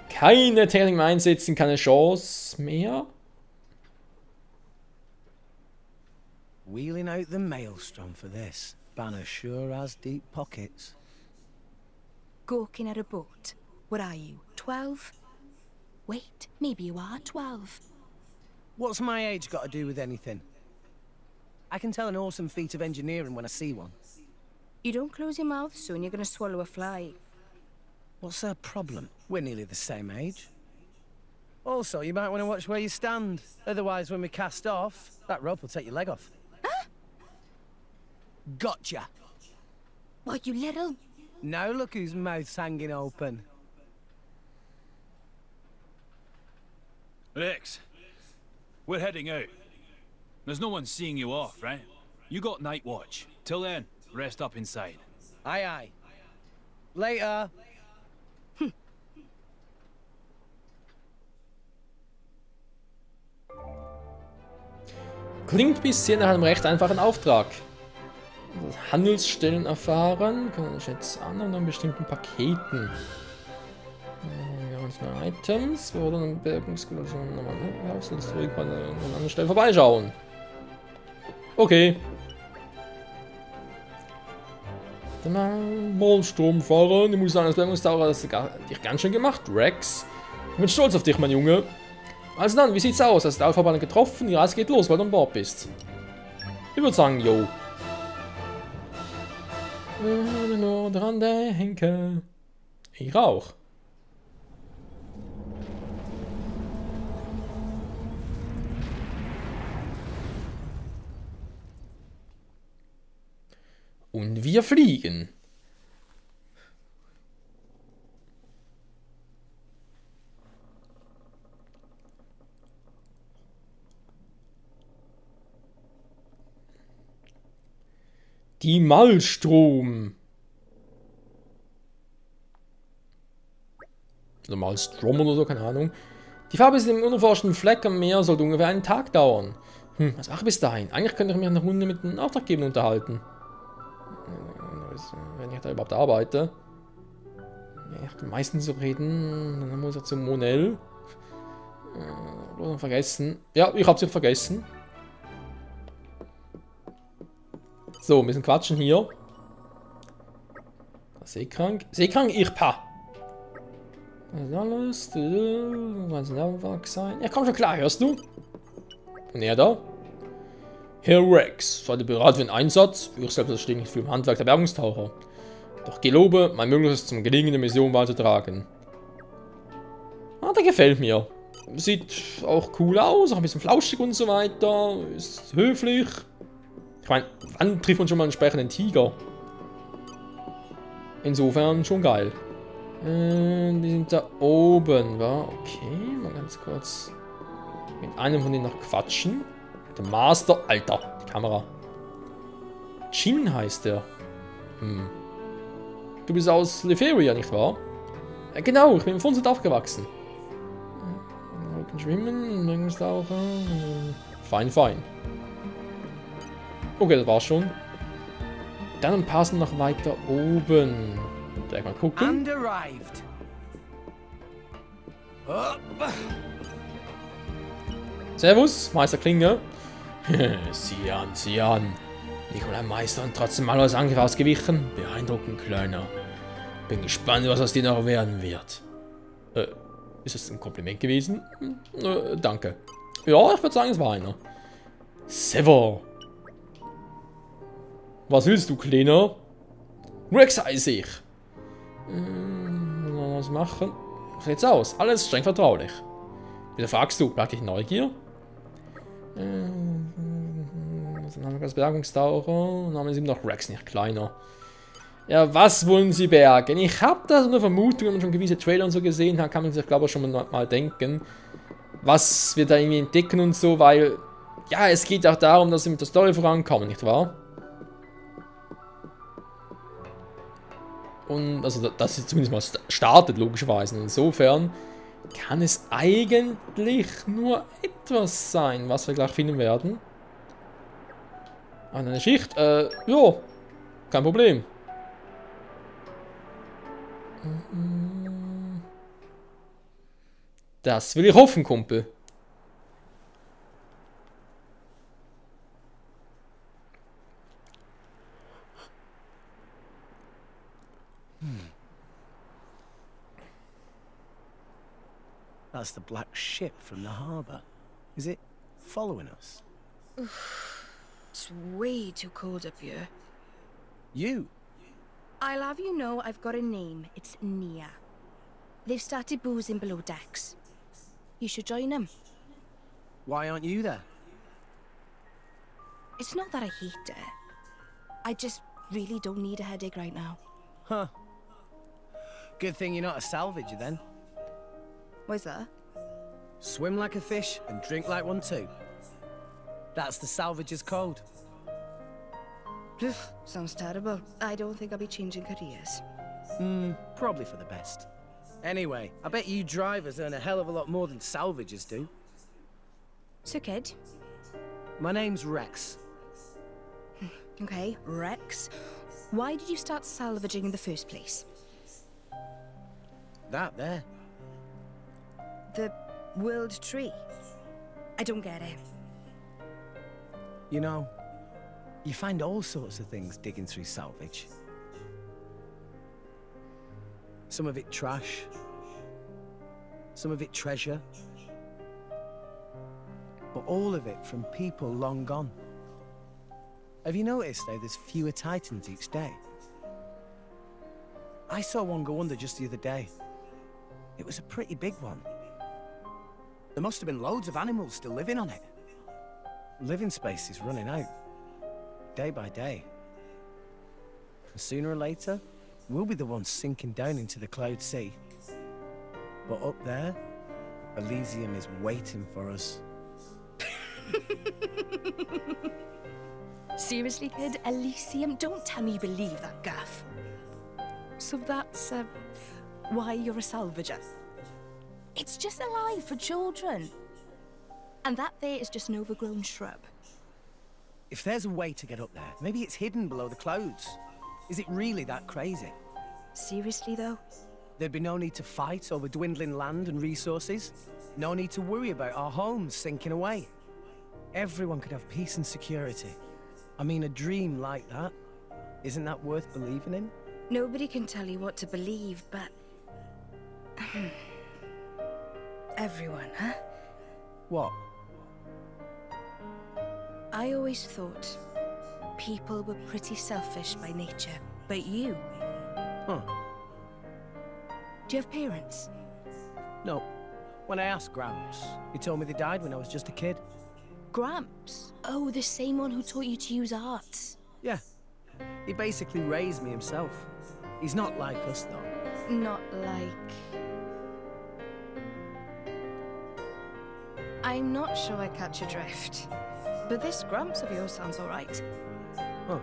Keine Technik mehr einsetzen, keine Chance mehr. Wheeling out the maelstrom for this. Banner sure has deep pockets. Gawking at a boat. What are you, 12? Wait, maybe you are 12. What's my age got to do with anything? I can tell an awesome feat of engineering when I see one. You don't close your mouth soon, you're gonna swallow a fly. What's her problem? We're nearly the same age. Also, you might want to watch where you stand. Otherwise, when we cast off, that rope will take your leg off. Huh? Gotcha! What, you little Now look whose mouth's hanging open. Rex, we're heading out. There's no one seeing you off, right? You got night watch. Till then, rest up inside. Aye, aye. Later. Klingt bisher nach einem recht einfachen Auftrag. Handelsstellen erfahren, kann ich jetzt an bestimmten Paketen. Wir haben noch Items, wir wollen Bergungsgelösung nochmal an einer anderen Stelle vorbeischauen. Okay. Dann mal Strom fahren. Ich muss sagen, das Bergungstaucher hast du dich ganz schön gemacht, Rex. Ich bin stolz auf dich, mein Junge. Also dann, wie sieht's aus? Hast du die Alpha-Bahn getroffen? Ja, es geht los, weil du an Bord bist. Ich würde sagen, yo. Nur dran denke. Ich auch. Und wir fliegen. Die Malstrom. Oder Malstrom oder so, keine Ahnung. Die Farbe ist im unerforschten Fleck am Meer, sollte ungefähr einen Tag dauern. Was mache ich bis dahin? Eigentlich könnte ich mich eine Runde mit den Auftraggebern unterhalten. Wenn ich da überhaupt arbeite. Ich kann meistens so reden. Dann muss ich zum Monel. Oder vergessen. Ja, ich hab's ja vergessen. So, ein bisschen quatschen hier. Seekrank. Seekrank, ich pa. Das ist alles. Was Nervenwerk sein? Ja, komm schon klar, hörst du? Und er da? Herr Rex, seid ihr bereit für den Einsatz? Ich selbst stehe nicht viel im Handwerk der Bergungstaucher. Doch gelobe, mein Mögliches zum Gelingen der Mission beizutragen. Ah, der gefällt mir. Sieht auch cool aus, auch ein bisschen flauschig und so weiter. Ist höflich. Ich meine, wann trifft man schon mal einen entsprechenden Tiger? Insofern schon geil. Die sind da oben, wa? Okay, mal ganz kurz mit einem von denen noch quatschen. Der Master, Alter, die Kamera. Jin heißt der. Du bist aus Leferia, nicht wahr? Genau, ich bin im Fonset aufgewachsen. Schwimmen, Bergungstaucher. Fein, fein. Okay, das war's schon. Dann ein paar sind noch weiter oben. Gleich mal gucken. Servus, Meister Klinge. Sieh an. Nikolai Meister und trotzdem mal aus Angriff ausgewichen. Beeindruckend, Kleiner. Bin gespannt, was aus dir noch werden wird. Ist das ein Kompliment gewesen? Danke. Ja, ich würde sagen, es war einer. Sever. Was willst du, Kleiner? Rex heiße ich. Was machen? Was sieht's aus? Alles streng vertraulich. Wieder fragst du, bleib dich Neugier? Dann haben wir das Bergungstaucher. Dann haben wir noch Rex, nicht Kleiner. Ja, was wollen sie bergen? Ich habe da so eine Vermutung, wenn man schon gewisse Trailer und so gesehen hat, kann man sich, glaube ich, schon mal denken, was wir da irgendwie entdecken und so, weil, ja, es geht auch darum, dass sie mit der Story vorankommen, nicht wahr? Und, also, dass sie zumindest mal startet, logischerweise. Insofern kann es eigentlich nur etwas sein, was wir gleich finden werden. An einer Schicht, ja, kein Problem. Das will ich hoffen, Kumpel. That's the black ship from the harbour. Is it following us? It's way too cold up here. You? I'll have you know I've got a name. It's Nia. They've started boozing below decks. You should join them. Why aren't you there? It's not that I hate it. I just really don't need a headache right now. Huh. Good thing you're not a salvager then. Why's that? Swim like a fish and drink like one too. That's the salvager's code. Phew, sounds terrible. I don't think I'll be changing careers. Probably for the best. Anyway, I bet you drivers earn a hell of a lot more than salvagers do. So, kid. My name's Rex. Okay, Rex. Why did you start salvaging in the first place? That there. The World Tree. I don't get it. You know, you find all sorts of things digging through salvage. Some of it trash. Some of it treasure. But all of it from people long gone. Have you noticed how there's fewer Titans each day? I saw one go under just the other day. It was a pretty big one. There must have been loads of animals still living on it. Living space is running out. Day by day. And sooner or later, we'll be the ones sinking down into the cloud sea. But up there, Elysium is waiting for us. Seriously, kid? Elysium? Don't tell me you believe that gaff. So that's, why you're a salvager? It's just a lie for children. And that there is just an overgrown shrub. If there's a way to get up there, maybe it's hidden below the clouds. Is it really that crazy? Seriously, though? There'd be no need to fight over dwindling land and resources. No need to worry about our homes sinking away. Everyone could have peace and security. I mean, a dream like that, isn't that worth believing in? Nobody can tell you what to believe, but... everyone, huh? What? I always thought people were pretty selfish by nature, but you... Huh. Do you have parents? No. When I asked Gramps, he told me they died when I was just a kid. Gramps? Oh, the same one who taught you to use arts. Yeah. He basically raised me himself. He's not like us, though. Not like... I'm not sure I catch your drift. But this Gramps of yours sounds alright. Huh.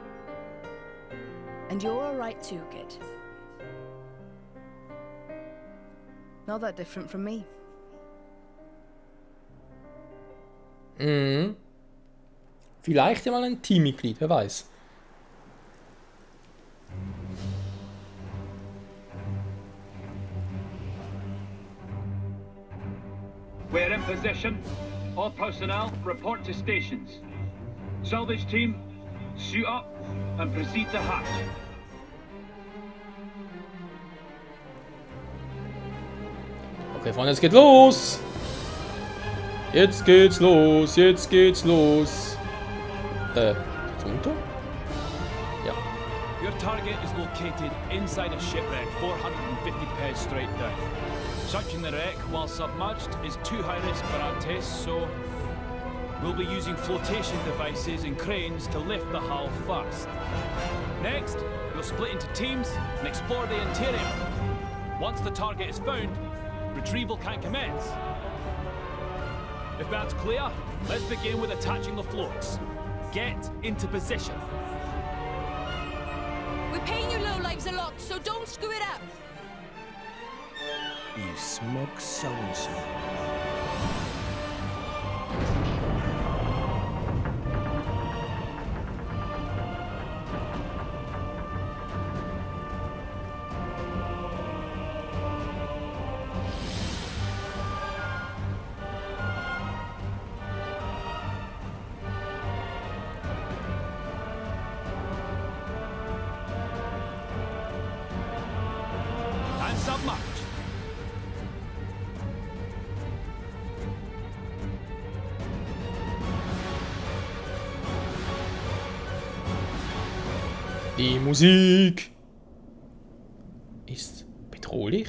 And you're alright too, kid. Not that different from me. Vielleicht ja mal ein Teammitglied, wer weiß. We're in position. All personnel report to stations. Salvage team, suit up and proceed to hatch. Okay, Freunde, es geht los! Jetzt geht's los, jetzt geht's los. Geht's runter? Ja. Your target is located inside a shipwreck 450 pairs straight down. Searching the wreck while submerged is too high risk for our tests, so we'll be using flotation devices and cranes to lift the hull first. Next, we'll split into teams and explore the interior. Once the target is found, retrieval can commence. If that's clear, let's begin with attaching the floats. Get into position. We're paying you lowlives a lot, so don't screw it up. You smug so-and-so. And submerge. Die Musik ist bedrohlich.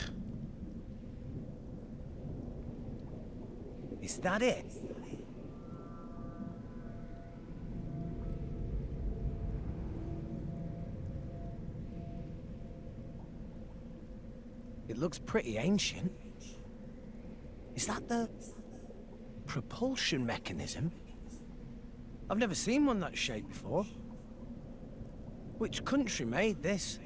Is that it? It looks pretty ancient. Is that the propulsion mechanism? I've never seen one that shape before. Which country made this?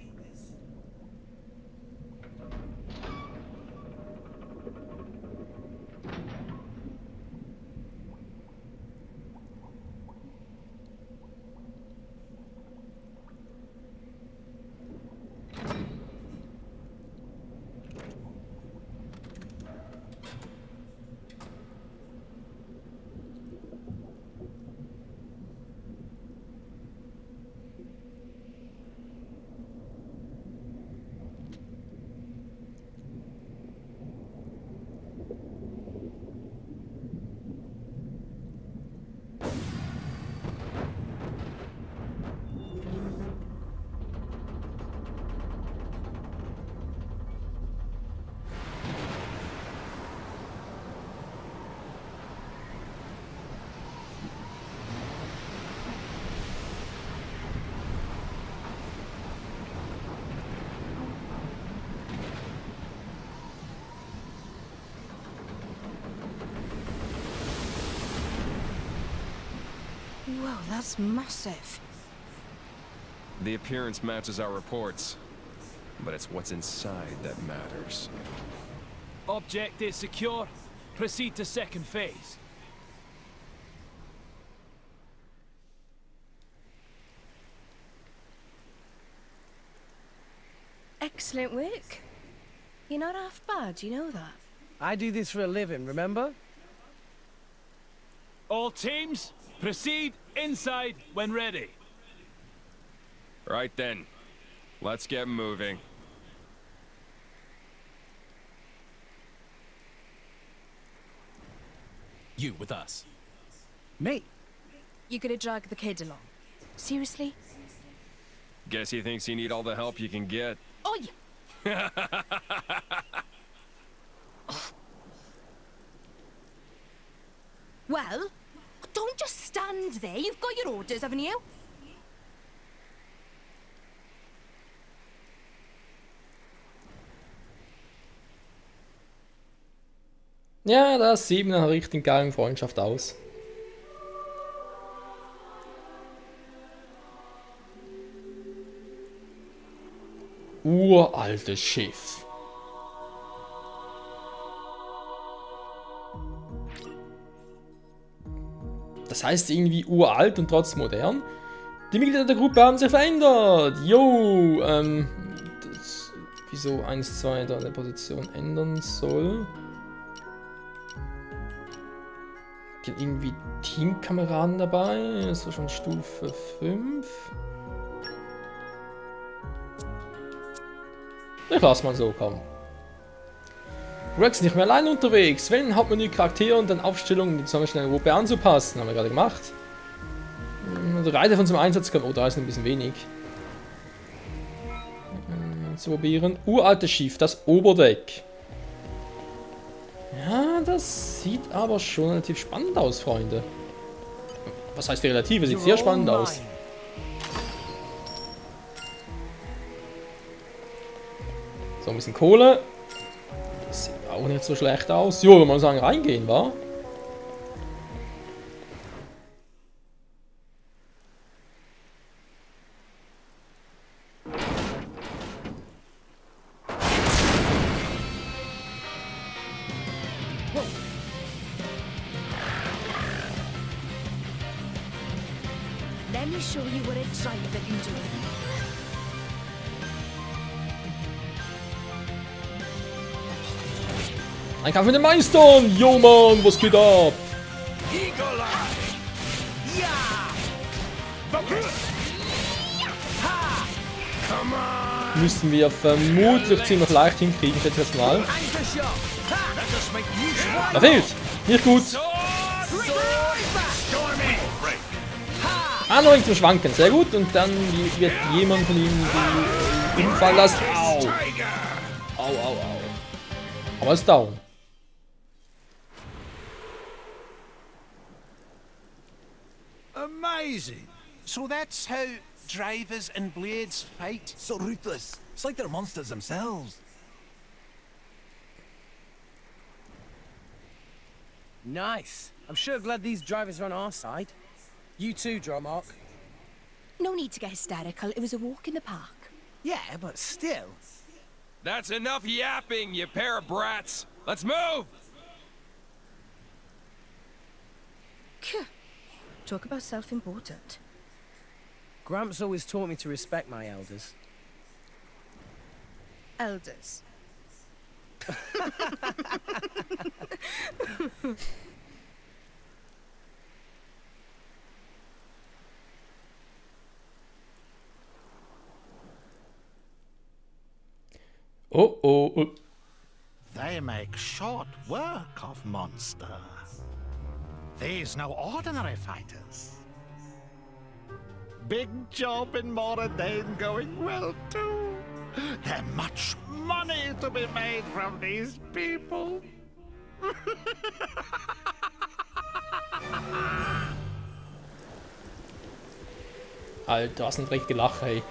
Whoa, that's massive. The appearance matches our reports, but it's what's inside that matters. Object is secure. Proceed to second phase. Excellent work. You're not half bad, you know that? I do this for a living, remember? All teams, proceed inside when ready. Right then. Let's get moving. You with us. Me? You're gonna drag the kid along? Seriously? Guess he thinks you need all the help you can get. Oh, yeah. Well, don't just stand there. You've got your orders, haven't you? Ja, das sieht nach einer richtig geilen Freundschaft aus. Uraltes Schiff. Das heißt irgendwie uralt und trotzdem modern. Die Mitglieder der Gruppe haben sich verändert. Jo, wieso 1, 2 da eine Position ändern soll. Sind irgendwie Teamkameraden dabei. Das war schon Stufe 5. Ich lass mal so kommen. Rex ist nicht mehr allein unterwegs. Wählen Hauptmenü Charaktere und dann Aufstellungen, die zusammenstellen der Gruppe anzupassen. Haben wir gerade gemacht. Der Reiter von zum Einsatz kommt. Oh, da ist ein bisschen wenig. Zu probieren. Uraltes Schiff, das Oberdeck. Ja, das sieht aber schon relativ spannend aus, Freunde. Was heißt relativ? Es sieht sehr spannend aus. So, ein bisschen Kohle. Das sieht auch nicht so schlecht aus. Jo, wenn man sagen, reingehen, wa? Let me show you what a driver can do. Ein Kampf mit den Meistern! Jo Mann, was geht ab? Müssen wir vermutlich ziemlich leicht hinkriegen, ich schätze jetzt mal. Da fehlt! Nicht gut! Ah, noch zum Schwanken, sehr gut. Und dann wird jemand von ihm umfallen lassen. Au! Au, au, au. Aber ist down. Amazing. So that's how drivers and blades fight? So ruthless. It's like they're monsters themselves. Nice. I'm sure glad these drivers are on our side. You too, Dromark. No need to get hysterical. It was a walk in the park. Yeah, but still. That's enough yapping, you pair of brats. Let's move! Talk about self-important. Gramps always taught me to respect my elders. Elders. Oh. They make short work of monster. These no ordinary fighters. Big job in Moradin going well too. There's much money to be made from these people. Alter, was ein richtig Lachen, ey.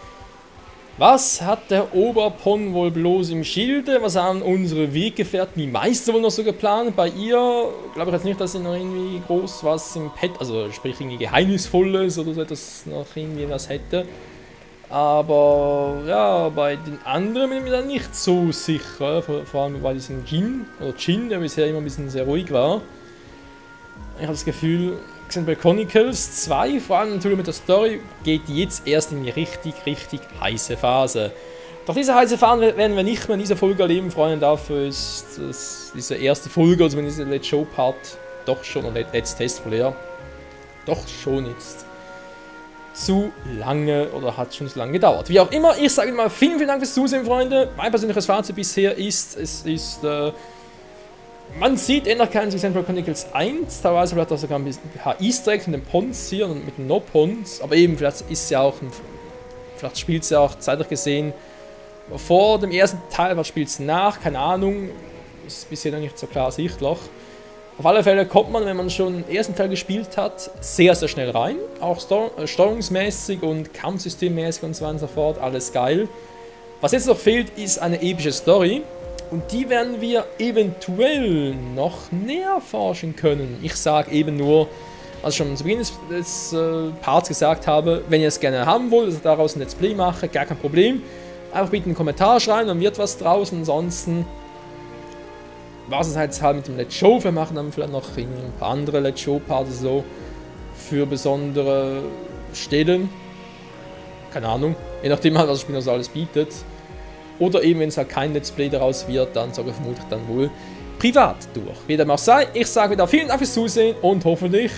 Was hat der Oberpon wohl bloß im Schilde? Was haben unsere Weggefährten, die Meister, wohl noch so geplant? Bei ihr glaube ich jetzt nicht, dass sie noch irgendwie groß was im Pet, also sprich irgendwie Geheimnisvolles oder so etwas noch irgendwie was hätte. Aber ja, bei den anderen bin ich mir da nicht so sicher. Vor allem bei diesem Jin, der bisher immer ein bisschen sehr ruhig war. Ich habe das Gefühl, Xenoblade Chronicles 2, vor allem natürlich mit der Story, geht jetzt erst in die richtig heiße Phase. Doch diese heiße Phase werden wir nicht mehr in dieser Folge erleben, Freunde. Dafür ist diese erste Folge, also dieser Let's Show Part, doch schon, oder Let's Test wohl eher, doch schon jetzt zu lange oder hat schon zu lange gedauert. Wie auch immer, ich sage mal vielen Dank fürs Zusehen, Freunde. Mein persönliches Fazit bisher ist, man sieht ändert keinen Xenoblade Chronicles 1, teilweise vielleicht auch sogar ein paar Easter Eggs mit den Pons hier und mit den No-Pons, aber eben, vielleicht ist ja auch, vielleicht spielt es ja auch zeitlich gesehen vor dem ersten Teil, was spielt es nach, keine Ahnung, ist bisher noch nicht so klar ersichtlich. Auf alle Fälle kommt man, wenn man schon den ersten Teil gespielt hat, sehr schnell rein, auch steuerungsmäßig und kampfsystemmäßig und so weiter und so fort, alles geil. Was jetzt noch fehlt, ist eine epische Story. Und die werden wir eventuell noch näher forschen können. Ich sage eben nur, was ich schon zu Beginn des Parts gesagt habe, wenn ihr es gerne haben wollt, dass ich daraus ein Let's Play mache, gar kein Problem. Einfach bitte einen Kommentar schreiben, dann wird was draus. Ansonsten war es halt mit dem Let's Show. Wir machen dann vielleicht noch ein paar andere Let's Show Parts so für besondere Stellen. Keine Ahnung, je nachdem halt, was das Spiel noch so alles bietet. Oder eben, wenn es halt kein Let's Play daraus wird, dann sage ich vermutlich dann wohl privat durch. Wie dem auch sei, ich sage wieder vielen Dank fürs Zusehen und hoffentlich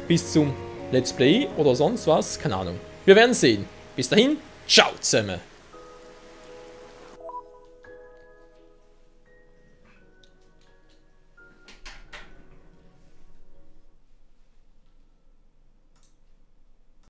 bis zum Let's Play oder sonst was, keine Ahnung. Wir werden sehen. Bis dahin, ciao zusammen.